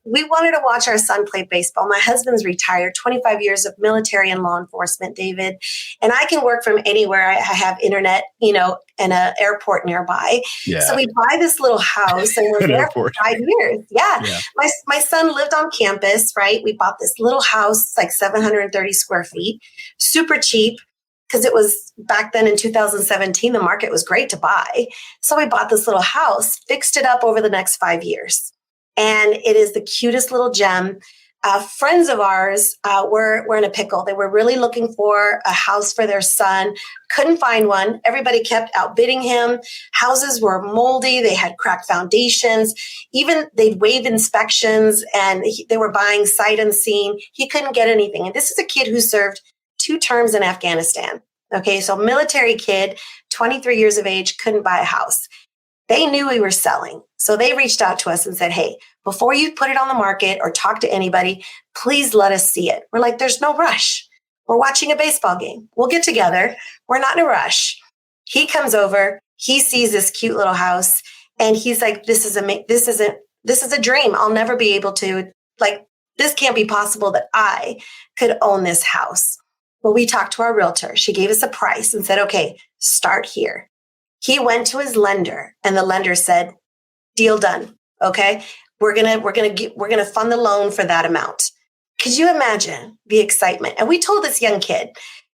we wanted to watch our son play baseball. My husband's retired, 25 years of military and law enforcement, David. And I can work from anywhere. I have internet, and an airport nearby. Yeah. So we buy this little house and we're there for 5 years. Yeah. My son lived on campus, right? We bought this little house, like 730 square feet, super cheap. Because it was back then in 2017, the market was great to buy. So we bought this little house, fixed it up over the next 5 years. And it is the cutest little gem. Friends of ours were in a pickle. They were really looking for a house for their son. Couldn't find one. Everybody kept outbidding him. Houses were moldy. They had cracked foundations. Even they'd waive inspections and they were buying sight unseen. He couldn't get anything. And this is a kid who served 2 terms in Afghanistan. Okay, so military kid, 23 years of age, couldn't buy a house. They knew we were selling. So they reached out to us and said, hey, before you put it on the market or talk to anybody, please let us see it. We're like, there's no rush. We're watching a baseball game. We'll get together. We're not in a rush. He comes over. He sees this cute little house. And he's like, this is a dream. I'll never be able to, this can't be possible that I could own this house. Well, we talked to our realtor. She gave us a price and said, okay, start here. He went to his lender and the lender said, deal done. Okay. We're going to fund the loan for that amount. Could you imagine the excitement? And we told this young kid,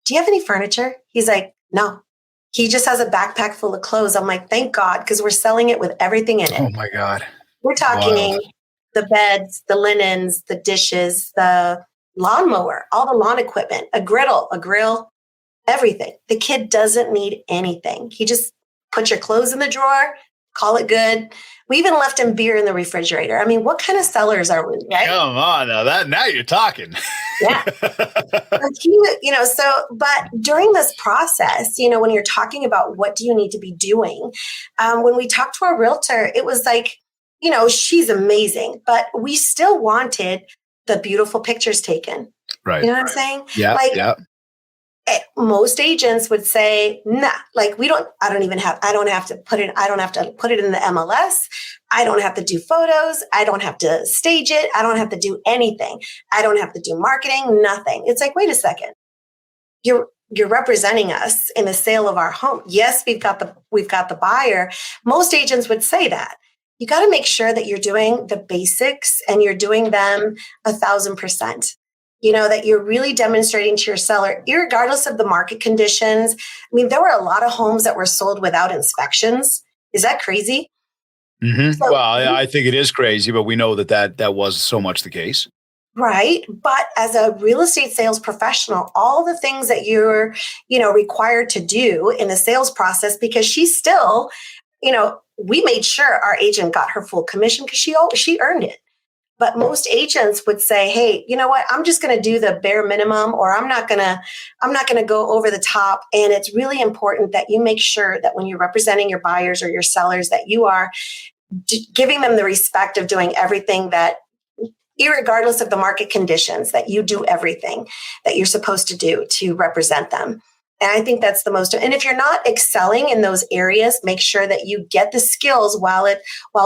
do you have any furniture? He's like, no. He just has a backpack full of clothes. I'm like, thank God, because we're selling it with everything in it. Oh my God. We're talking the beds, the linens, the dishes, the lawnmower, all the lawn equipment, a grill, everything. The kid doesn't need anything. He just put your clothes in the drawer, call it good. We even left him beer in the refrigerator. I mean, what kind of sellers are we, right? Come on now you're talking. Yeah. But during this process, when you're talking about what do you need to be doing, when we talked to our realtor, it was like, she's amazing, but we still wanted the beautiful pictures taken. Right. You know what I'm saying? Yeah. Yeah. Most agents would say, nah, like I don't have to put it in the MLS. I don't have to do photos. I don't have to stage it. I don't have to do anything. I don't have to do marketing, nothing. It's like, wait a second. You're representing us in the sale of our home. Yes, we've got the buyer. Most agents would say that. You got to make sure that you're doing the basics and you're doing them 1,000%. That you're really demonstrating to your seller, irregardless of the market conditions. I mean, there were a lot of homes that were sold without inspections. Is that crazy? Mm-hmm. So, well, I think it is crazy, but we know that was so much the case. Right. But as a real estate sales professional, all the things that you're, required to do in the sales process, because she's still, we made sure our agent got her full commission because she earned it. But most agents would say, hey, you know what? I'm just going to do the bare minimum, or I'm not going to go over the top. And it's really important that you make sure that when you're representing your buyers or your sellers, that you are giving them the respect of doing everything that, irregardless of the market conditions, that you do everything that you're supposed to do to represent them. And I think that's the most, and if you're not excelling in those areas, make sure that you get the skills while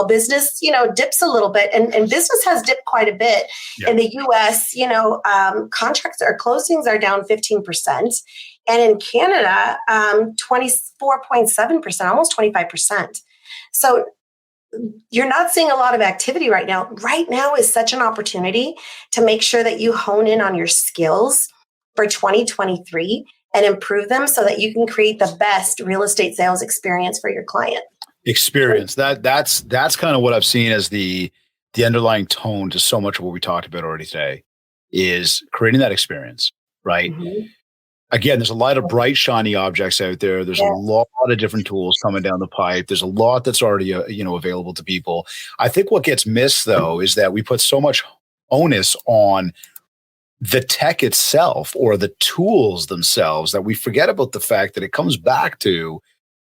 business, dips a little bit. And business has dipped quite a bit. Yeah. In the US, contracts or closings are down 15%. And in Canada, 24.7%, almost 25%. So you're not seeing a lot of activity right now. Right now is such an opportunity to make sure that you hone in on your skills for 2023 and improve them so that you can create the best real estate sales experience for your client. Experience. That's kind of what I've seen as the underlying tone to so much of what we talked about already today is creating that experience, right? Mm-hmm. Again, there's a lot of bright, shiny objects out there. There's a lot of different tools coming down the pipe. There's a lot that's already, available to people. I think what gets missed, though, is that we put so much onus on the tech itself or the tools themselves that we forget about the fact that it comes back to,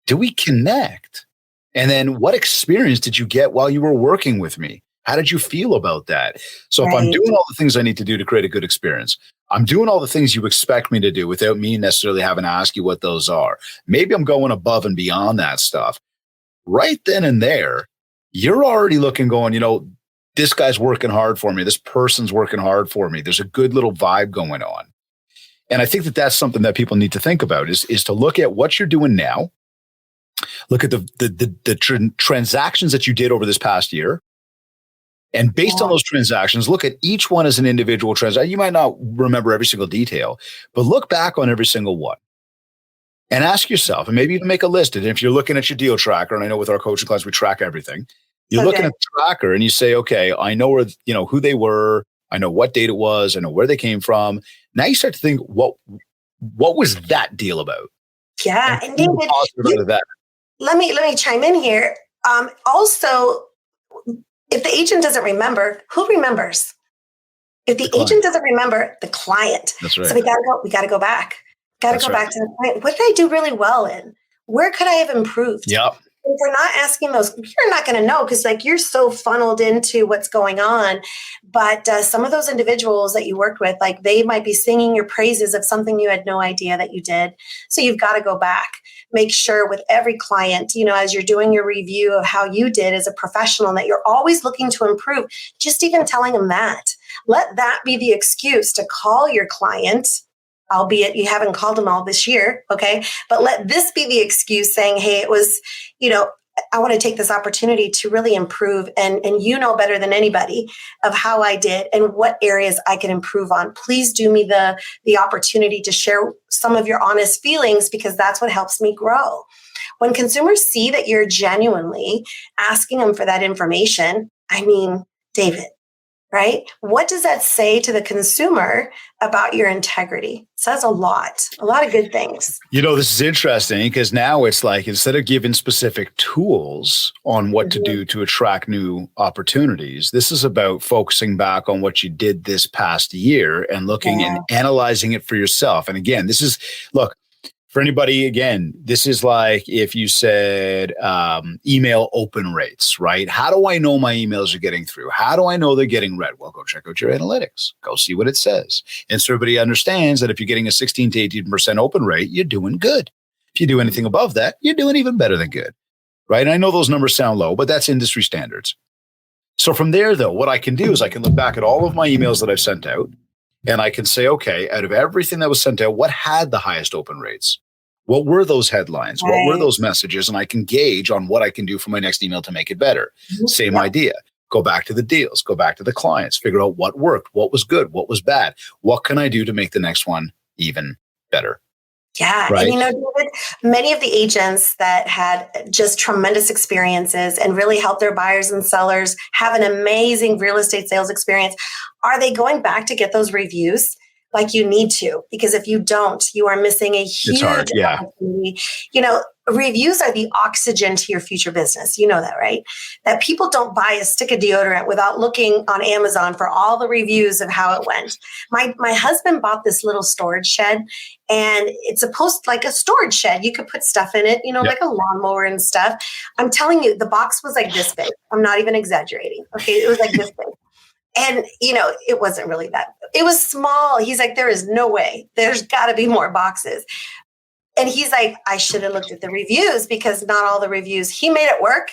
do we connect? And then what experience did you get while you were working with me? How did you feel about that? So if I'm doing all the things I need to do to create a good experience, I'm doing all the things you expect me to do without me necessarily having to ask you what those are. Maybe I'm going above and beyond that stuff. Right then and there, you're already looking going, this guy's working hard for me. This person's working hard for me. There's a good little vibe going on. And I think that that's something that people need to think about is to look at what you're doing now. Look at the transactions that you did over this past year. And based on those transactions, look at each one as an individual transaction. You might not remember every single detail, but look back on every single one and ask yourself, and maybe even make a list. And if you're looking at your deal tracker, and I know with our coaching class, we track everything. You're looking at the tracker and you say, okay, I know where, who they were. I know what date it was. I know where they came from. Now you start to think, what was that deal about? Yeah. And David, let me chime in here. Also, if the agent doesn't remember, who remembers? If the agent doesn't remember, the client. That's right. So we gotta go back. Back to the client. What did I do really well in? Where could I have improved? Yep. If we're not asking those, you're not going to know because you're so funneled into what's going on. But some of those individuals that you worked with, they might be singing your praises of something you had no idea that you did. So you've got to go back. Make sure with every client, as you're doing your review of how you did as a professional, that you're always looking to improve. Just even telling them that. Let that be the excuse to call your client, albeit you haven't called them all this year, okay? But let this be the excuse saying, hey, it was, I want to take this opportunity to really improve and you know better than anybody of how I did and what areas I can improve on. Please do me the opportunity to share some of your honest feelings because that's what helps me grow. When consumers see that you're genuinely asking them for that information, David, right? What does that say to the consumer about your integrity? It says a lot of good things. This is interesting because now it's like instead of giving specific tools on what to do to attract new opportunities, this is about focusing back on what you did this past year and looking and analyzing it for yourself. And again, look, for anybody, again, this is like if you said email open rates, right? How do I know my emails are getting through? How do I know they're getting read? Well, go check out your analytics. Go see what it says. And so everybody understands that if you're getting a 16 to 18% open rate, you're doing good. If you do anything above that, you're doing even better than good, right? And I know those numbers sound low, but that's industry standards. So from there, though, what I can do is I can look back at all of my emails that I've sent out, and I can say, okay, out of everything that was sent out, what had the highest open rates? What were those headlines? What were those messages? And I can gauge on what I can do for my next email to make it better. Same idea. Go back to the deals, go back to the clients, figure out what worked, what was good, what was bad. What can I do to make the next one even better? Yeah. Right? And David, many of the agents that had just tremendous experiences and really helped their buyers and sellers have an amazing real estate sales experience, are they going back to get those reviews? Like you need to, because if you don't, you are missing a huge opportunity. Reviews are the oxygen to your future business. You know that, right? That people don't buy a stick of deodorant without looking on Amazon for all the reviews of how it went. My husband bought this little storage shed, and it's supposed like a storage shed. You could put stuff in it, like a lawnmower and stuff. I'm telling you, the box was like this big. I'm not even exaggerating. Okay. It was like this big. And, it wasn't really that. It was small. He's like, there is no way. There's got to be more boxes. And he's like, I should have looked at the reviews because not all the reviews. He made it work.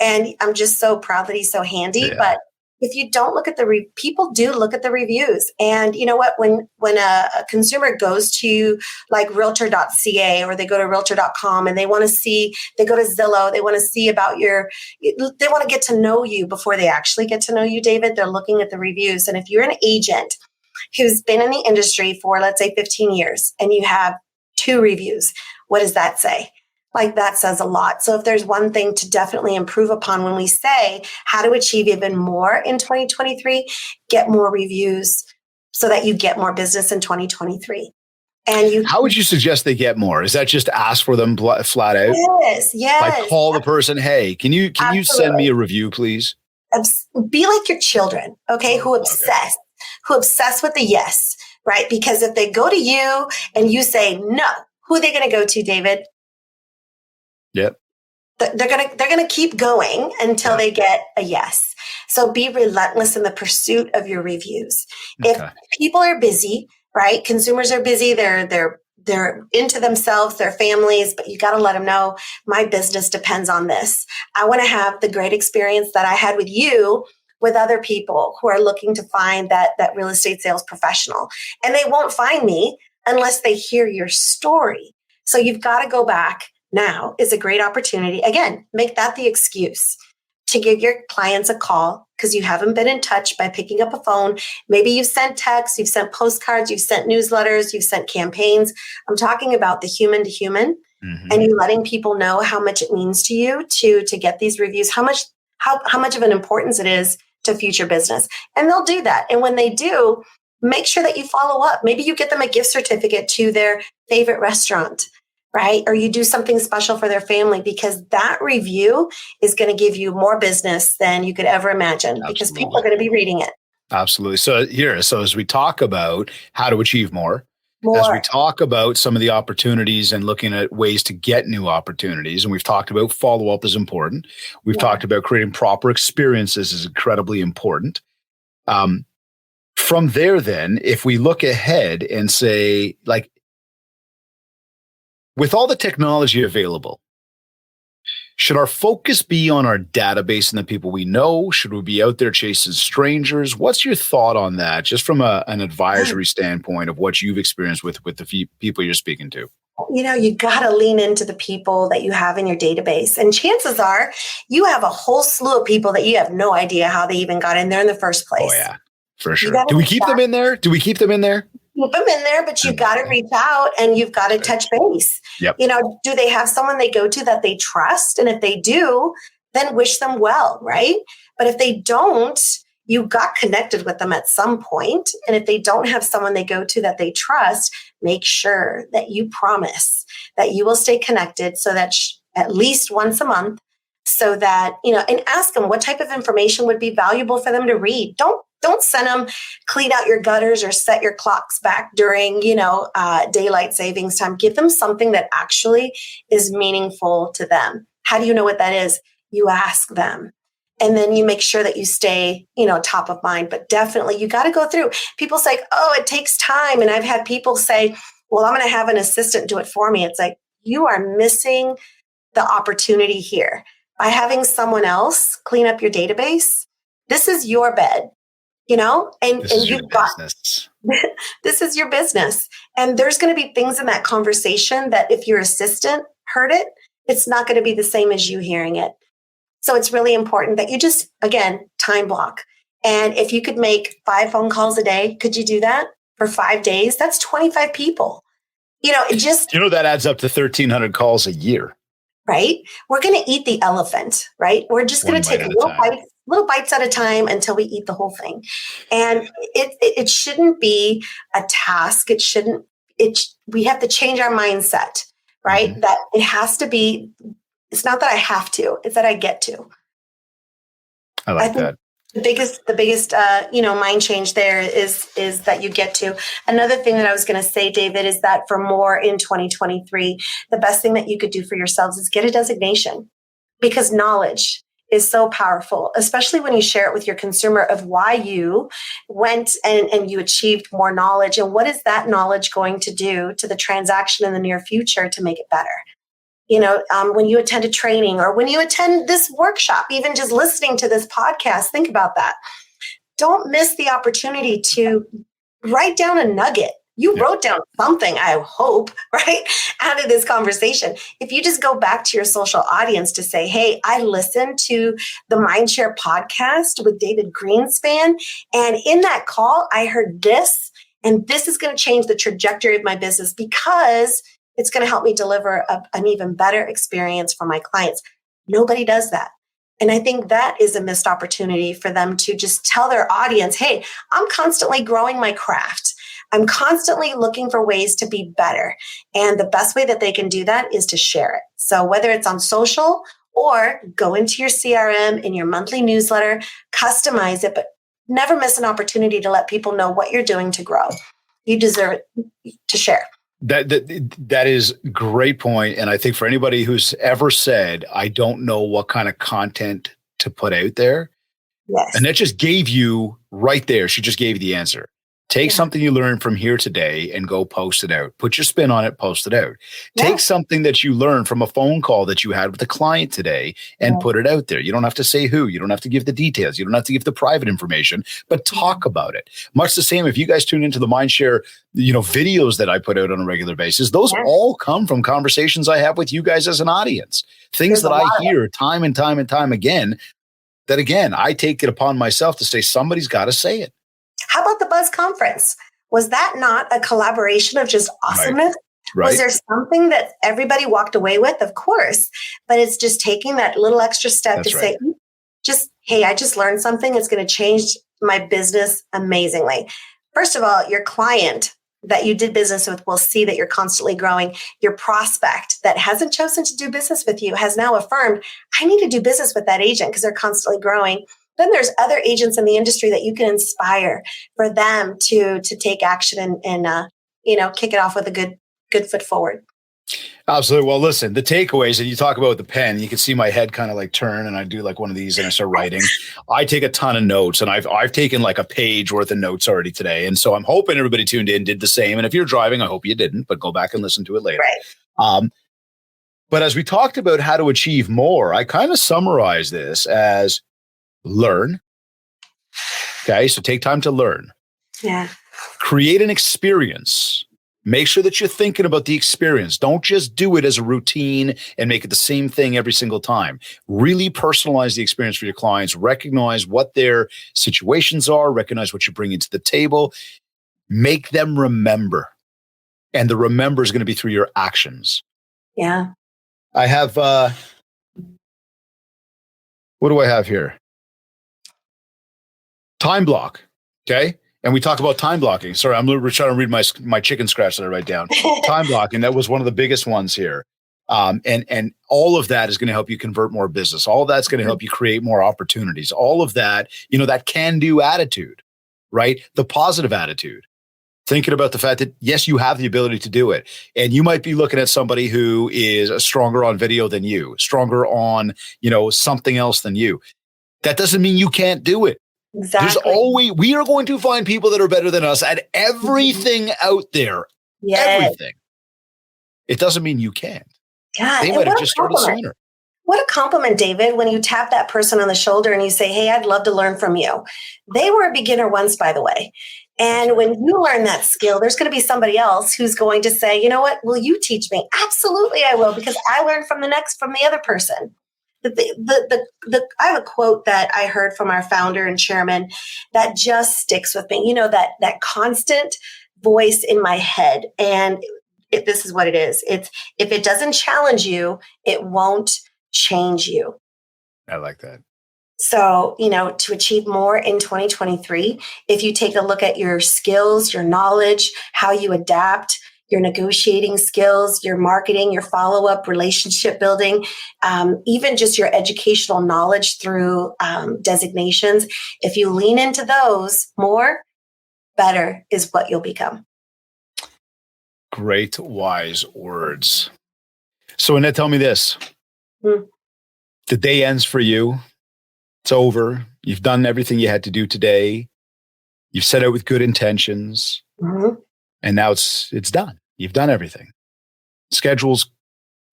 And I'm just so proud that he's so handy. Yeah. But if you don't look at people do look at the reviews. And you know what? When a consumer goes to like realtor.ca or they go to realtor.com and they want to see, they go to Zillow, they want to see about they want to get to know you before they actually get to know you, David. They're looking at the reviews. And if you're an agent who's been in the industry for, let's say, 15 years and you have 2 reviews, what does that say? Like that says a lot. So if there's one thing to definitely improve upon when we say how to achieve even more in 2023, get more reviews so that you get more business in 2023. And how would you suggest they get more? Is that just ask for them flat out? Yes. Like call the person, hey, can you send me a review, please? Be like your children, okay, who obsess with the yes, right? Because if they go to you and you say no, who are they going to go to, David? Yep. They're gonna keep going until they get a yes. So be relentless in the pursuit of your reviews. Okay. If people are busy, right? Consumers are busy. They're into themselves, their families, but you got to let them know my business depends on this. I want to have the great experience that I had with you with other people who are looking to find that real estate sales professional, and they won't find me unless they hear your story. So you've got to go back. Now is a great opportunity. Again, make that the excuse to give your clients a call because you haven't been in touch by picking up a phone. Maybe you've sent texts, you've sent postcards, you've sent newsletters, you've sent campaigns. I'm talking about the human to human, and you letting people know how much it means to you to get these reviews, how much of an importance it is to future business. And they'll do that. And when they do, make sure that you follow up. Maybe you get them a gift certificate to their favorite restaurant, right? Or you do something special for their family, because that review is going to give you more business than you could ever imagine. Absolutely. Because people are going to be reading it. Absolutely. So as we talk about how to achieve more, as we talk about some of the opportunities and looking at ways to get new opportunities, and we've talked about follow-up is important. We've talked about creating proper experiences is incredibly important. From there, then, if we look ahead and say, like, with all the technology available, should our focus be on our database and the people we know? Should we be out there chasing strangers? What's your thought on that, just from an advisory standpoint of what you've experienced with the people you're speaking to? You got to lean into the people that you have in your database. And chances are you have a whole slew of people that you have no idea how they even got in there in the first place. Oh, yeah, for sure. Do we keep them in there? Keep them in there, but you got to reach out and you've got to touch base. Yep. Do they have someone they go to that they trust? And if they do, then wish them well, right? But if they don't, you got connected with them at some point. And if they don't have someone they go to that they trust, make sure that you promise that you will stay connected so that at least once a month, so that, and ask them what type of information would be valuable for them to read. Don't send them clean out your gutters or set your clocks back during, daylight savings time. Give them something that actually is meaningful to them. How do you know what that is? You ask them. And then you make sure that you stay, top of mind. But definitely you got to go through. People say, oh, it takes time. And I've had people say, well, I'm going to have an assistant do it for me. It's like, you are missing the opportunity here. By having someone else clean up your database, this is your bed, and you've got this is your business. And there's going to be things in that conversation that if your assistant heard it, it's not going to be the same as you hearing it. So it's really important that you just, again, time block. And if you could make 5 phone calls a day, could you do that for 5 days? That's 25 people. That adds up to 1,300 calls a year. Right? We're going to eat the elephant, right? We're just going to take little bites at a time until we eat the whole thing. And it shouldn't be a task. We have to change our mindset, right? Mm-hmm. That it has to be, it's not that I have to, it's that I get to. I like that. The biggest, mind change there is that you get to. Another thing that I was going to say, David, is that for more in 2023, the best thing that you could do for yourselves is get a designation, because knowledge is so powerful, especially when you share it with your consumer of why you went and you achieved more knowledge. And what is that knowledge going to do to the transaction in the near future to make it better? When you attend a training or when you attend this workshop, even just listening to this podcast, think about that. Don't miss the opportunity to write down a nugget. You wrote down something, I hope, right, out of this conversation. If you just go back to your social audience to say, hey, I listened to the MindShare podcast with David Greenspan, and in that call, I heard this, and this is going to change the trajectory of my business because it's going to help me deliver an even better experience for my clients. Nobody does that. And I think that is a missed opportunity for them to just tell their audience, hey, I'm constantly growing my craft. I'm constantly looking for ways to be better. And the best way that they can do that is to share it. So whether it's on social or go into your CRM in your monthly newsletter, customize it, but never miss an opportunity to let people know what you're doing to grow. You deserve it to share. That is a great point. And I think for anybody who's ever said, I don't know what kind of content to put out there, yes. Annette just gave you right there. She just gave you the answer. Take something you learned from here today and go post it out. Put your spin on it, post it out. Take something that you learned from a phone call that you had with a client today and put it out there. You don't have to say who. You don't have to give the details. You don't have to give the private information, but talk about it. Much the same if you guys tune into the MindShare, videos that I put out on a regular basis. Those all come from conversations I have with you guys as an audience. Things that I hear time and time and time again, that again, I take it upon myself to say, somebody's got to say it. How about the Buzz Conference? Was that not a collaboration of just awesomeness? Right. Was there something that everybody walked away with? Of course. But it's just taking that little extra step to say, hey, I just learned something. It's going to change my business amazingly. First of all, your client that you did business with will see that you're constantly growing. Your prospect that hasn't chosen to do business with you has now affirmed, I need to do business with that agent because they're constantly growing. Then there's other agents in the industry that you can inspire for them to take action and kick it off with a good foot forward. Absolutely. Well, listen, the takeaways, and you talk about with the pen, you can see my head kind of like turn, and I do like one of these and I start writing. I take a ton of notes, and I've taken like a page worth of notes already today. And so I'm hoping everybody tuned in did the same. And if you're driving, I hope you didn't, but go back and listen to it later. Right. But as we talked about how to achieve more, I kind of summarize this as learn. Okay, so take time to learn. Yeah. Create an experience. Make sure that you're thinking about the experience. Don't just do it as a routine and make it the same thing every single time. Really personalize the experience for your clients. Recognize what their situations are. Recognize what you're bringing to the table. Make them remember. And the remember is going to be through your actions. Yeah. I have, what do I have here? Time block. Okay. And we talk about time blocking. Sorry, I'm trying to read my chicken scratch that I write down. Time blocking. That was one of the biggest ones here. And all of that is going to help you convert more business. All of that's going to help you create more opportunities. All of that, that can-do attitude, right? The positive attitude. Thinking about the fact that, yes, you have the ability to do it. And you might be looking at somebody who is stronger on video than you, stronger on, something else than you. That doesn't mean you can't do it. Exactly. We are going to find people that are better than us at everything out there. Yes. Everything. It doesn't mean you can't. God, They might have just started sooner. What a compliment, David, when you tap that person on the shoulder and you say, hey, I'd love to learn from you. They were a beginner once, by the way. And when you learn that skill, there's going to be somebody else who's going to say, you know what, will you teach me? Absolutely, I will, because I learned from the other person. I have a quote that I heard from our founder and chairman that just sticks with me. That constant voice in my head. And this is what it is. It's, if it doesn't challenge you, it won't change you. I like that. So, to achieve more in 2023, if you take a look at your skills, your knowledge, how you adapt, your negotiating skills, your marketing, your follow-up, relationship building, even just your educational knowledge through designations, if you lean into those more, better is what you'll become. Great, wise words. So, Annette, tell me this. The day ends for you. It's over. You've done everything you had to do today. You've set out with good intentions. Mm-hmm. And now it's done. You've done everything. Schedule's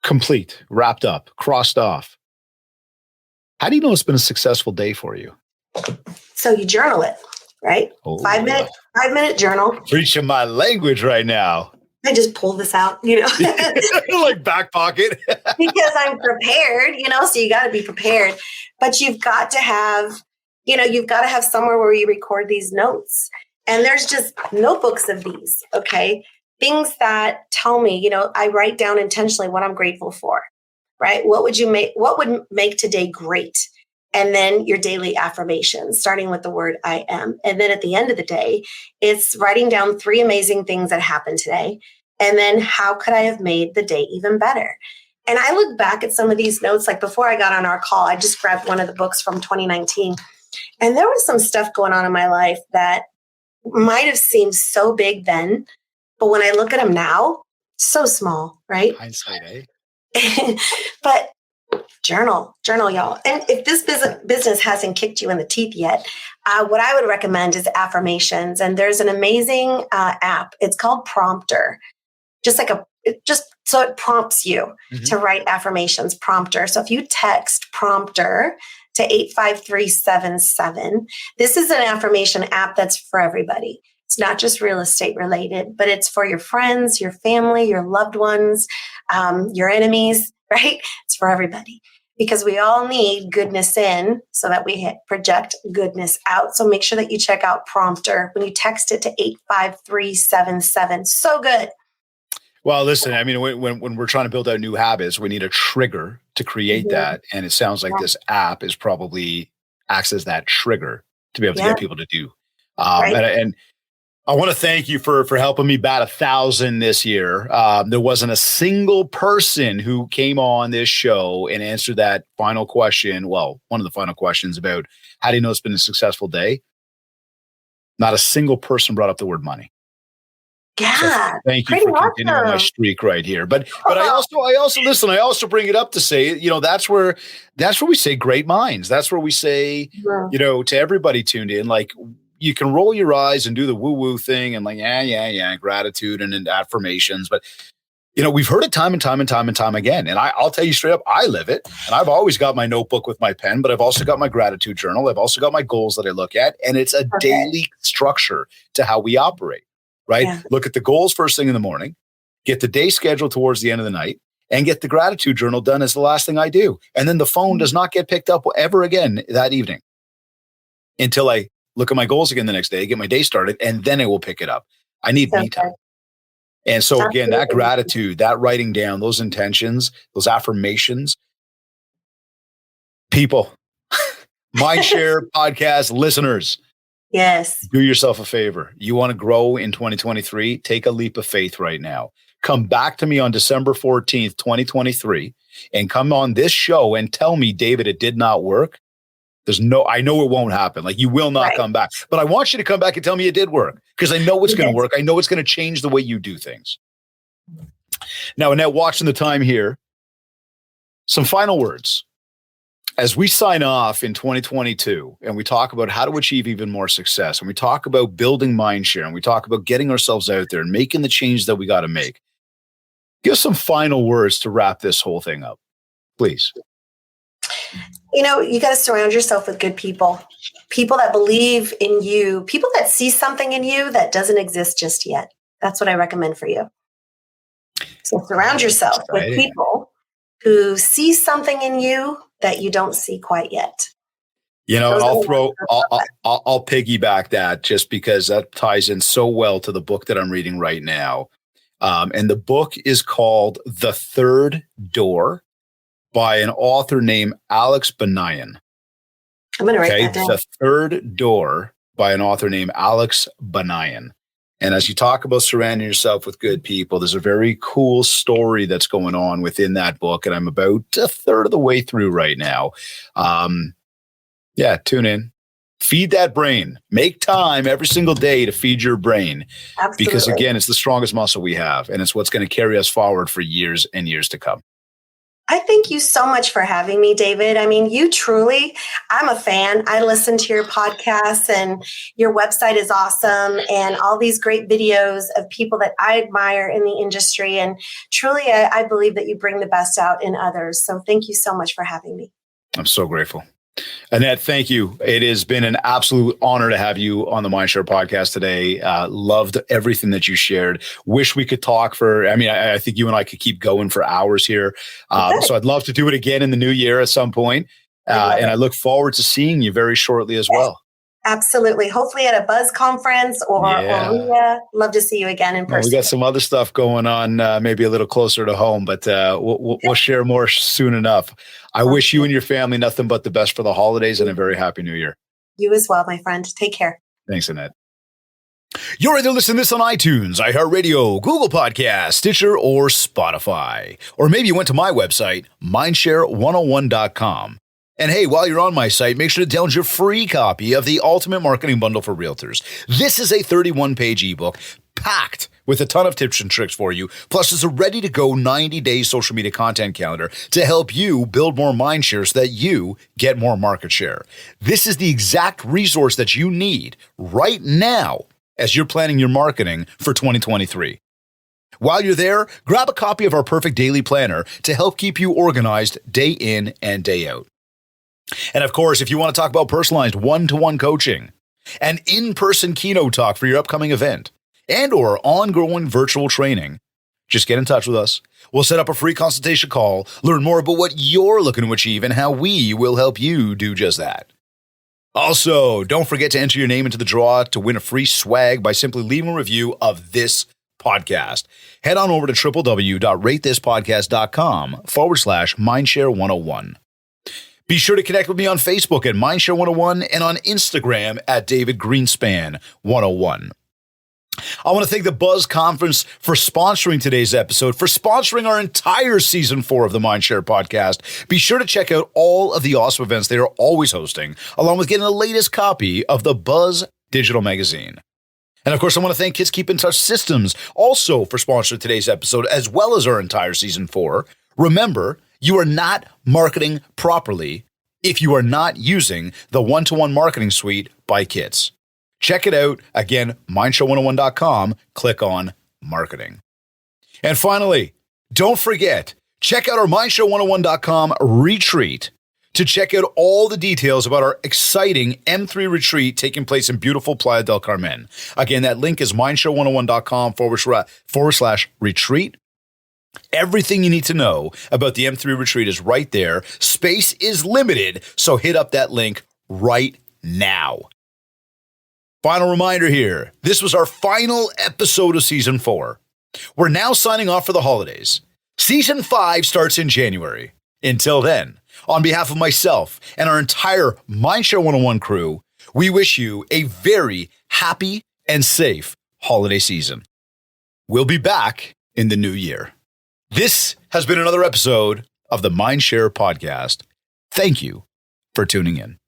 complete, wrapped up, crossed off. How do you know it's been a successful day for you? So you journal it, right? Oh, 5-minute journal. Preaching my language right now. I just pull this out, like back pocket. Because I'm prepared, so you got to be prepared. But you've got to have, somewhere where you record these notes. And there's just notebooks of these, okay? Things that tell me, I write down intentionally what I'm grateful for, right? What would make today great? And then your daily affirmations, starting with the word I am. And then at the end of the day, it's writing down 3 amazing things that happened today. And then how could I have made the day even better? And I look back at some of these notes, like before I got on our call, I just grabbed one of the books from 2019. And there was some stuff going on in my life that might have seemed so big then. But when I look at them now, so small, right? Hindsight, eh? But journal, y'all. And if this business hasn't kicked you in the teeth yet, what I would recommend is affirmations. And there's an amazing app. It's called Prompter. So it prompts you to write affirmations. Prompter. So if you text Prompter to 85377, this is an affirmation app that's for everybody. It's not just real estate related, but it's for your friends, your family, your loved ones, your enemies, right? It's for everybody. Because we all need goodness in so that we project goodness out. So make sure that you check out Prompter when you text it to 85377. So good. Well, listen, I mean, when we're trying to build out new habits, we need a trigger to create that. And it sounds like this app is probably acts as that trigger to be able to get people to do. And I want to thank you for helping me bat 1,000 this year. There wasn't a single person who came on this show and answered that final question. Well, one of the final questions about how do you know it's been a successful day? Not a single person brought up the word money. Yeah. So thank you for continuing my streak right here. But I also bring it up to say, that's where we say great minds. That's where we say, to everybody tuned in, like, you can roll your eyes and do the woo-woo thing and like, yeah, gratitude and affirmations. But, we've heard it time and time again. And I'll tell you straight up, I live it. And I've always got my notebook with my pen, but I've also got my gratitude journal. I've also got my goals that I look at. And it's a daily structure to how we operate, right? Yeah. Look at the goals first thing in the morning, get the day scheduled towards the end of the night, and get the gratitude journal done as the last thing I do. And then the phone does not get picked up ever again that evening until I look at my goals again the next day, get my day started, and then I will pick it up. I need me time. And so again, that gratitude, that writing down, those intentions, those affirmations, people, MindShare podcast listeners, Yes. Do yourself a favor. You want to grow in 2023? Take a leap of faith right now. Come back to me on December 14th, 2023, and come on this show and tell me, David, it did not work. I know it won't happen. Like, you will not come back. But I want you to come back and tell me it did work, because I know it's going to work. I know it's going to change the way you do things. Now, Annette, watching the time here, some final words. As we sign off in 2022 and we talk about how to achieve even more success, and we talk about building MindShare, and we talk about getting ourselves out there and making the change that we got to make, give us some final words to wrap this whole thing up, please. You know, you got to surround yourself with good people, people that believe in you, people that see something in you that doesn't exist just yet. That's what I recommend for you. So surround yourself with people who see something in you that you don't see quite yet. You know, I'll piggyback that, just because that ties in so well to the book that I'm reading right now. And the book is called The Third Door by an author named Alex Banayan. I'm going to write that down. The Third Door by an author named Alex Banayan. And as you talk about surrounding yourself with good people, there's a very cool story that's going on within that book. And I'm about a third of the way through right now. Tune in. Feed that brain. Make time every single day to feed your brain. Absolutely. Because, again, it's the strongest muscle we have. And it's what's going to carry us forward for years and years to come. I thank you so much for having me, David. I mean, I'm a fan. I listen to your podcasts, and your website is awesome, and all these great videos of people that I admire in the industry. And truly, I believe that you bring the best out in others. So thank you so much for having me. I'm so grateful. Annette, thank you. It has been an absolute honor to have you on the MindShare podcast today. Loved everything that you shared. Wish we could talk I think you and I could keep going for hours here. So I'd love to do it again in the new year at some point. And I look forward to seeing you very shortly as well. Absolutely. Hopefully at a Buzz conference or love to see you again in person. Well, we got some other stuff going on, maybe a little closer to home, but we'll share more soon enough. I wish you and your family nothing but the best for the holidays and a very happy new year. You as well, my friend. Take care. Thanks, Annette. You're either listening to this on iTunes, iHeartRadio, Google Podcasts, Stitcher, or Spotify. Or maybe you went to my website, mindshare101.com. And hey, while you're on my site, make sure to download your free copy of the Ultimate Marketing Bundle for Realtors. This is a 31-page ebook packed with a ton of tips and tricks for you. Plus, it's a ready-to-go 90-day social media content calendar to help you build more mind share so that you get more market share. This is the exact resource that you need right now as you're planning your marketing for 2023. While you're there, grab a copy of our Perfect Daily Planner to help keep you organized day in and day out. And of course, if you want to talk about personalized one-to-one coaching, an in-person keynote talk for your upcoming event, and or ongoing virtual training, just get in touch with us. We'll set up a free consultation call, learn more about what you're looking to achieve and how we will help you do just that. Also, don't forget to enter your name into the draw to win a free swag by simply leaving a review of this podcast. Head on over to www.ratethispodcast.com/mindshare101. Be sure to connect with me on Facebook at MindShare101 and on Instagram at David Greenspan101. I want to thank the Buzz Conference for sponsoring today's episode, for sponsoring our entire Season 4 of the MindShare podcast. Be sure to check out all of the awesome events they are always hosting, along with getting the latest copy of the Buzz digital magazine. And of course, I want to thank Kids Keep in Touch Systems also for sponsoring today's episode, as well as our entire Season 4. Remember, you are not marketing properly if you are not using the one-to-one marketing suite by Kids. Check it out. Again, mindshare101.com. Click on marketing. And finally, don't forget, check out our mindshare101.com retreat to check out all the details about our exciting M3 retreat taking place in beautiful Playa del Carmen. Again, that link is mindshare101.com/retreat. Everything you need to know about the M3 retreat is right there. Space is limited, so hit up that link right now. Final reminder here. This was our final episode of Season 4. We're now signing off for the holidays. Season 5 starts in January. Until then, on behalf of myself and our entire MindShare 101 crew, we wish you a very happy and safe holiday season. We'll be back in the new year. This has been another episode of the MindShare podcast. Thank you for tuning in.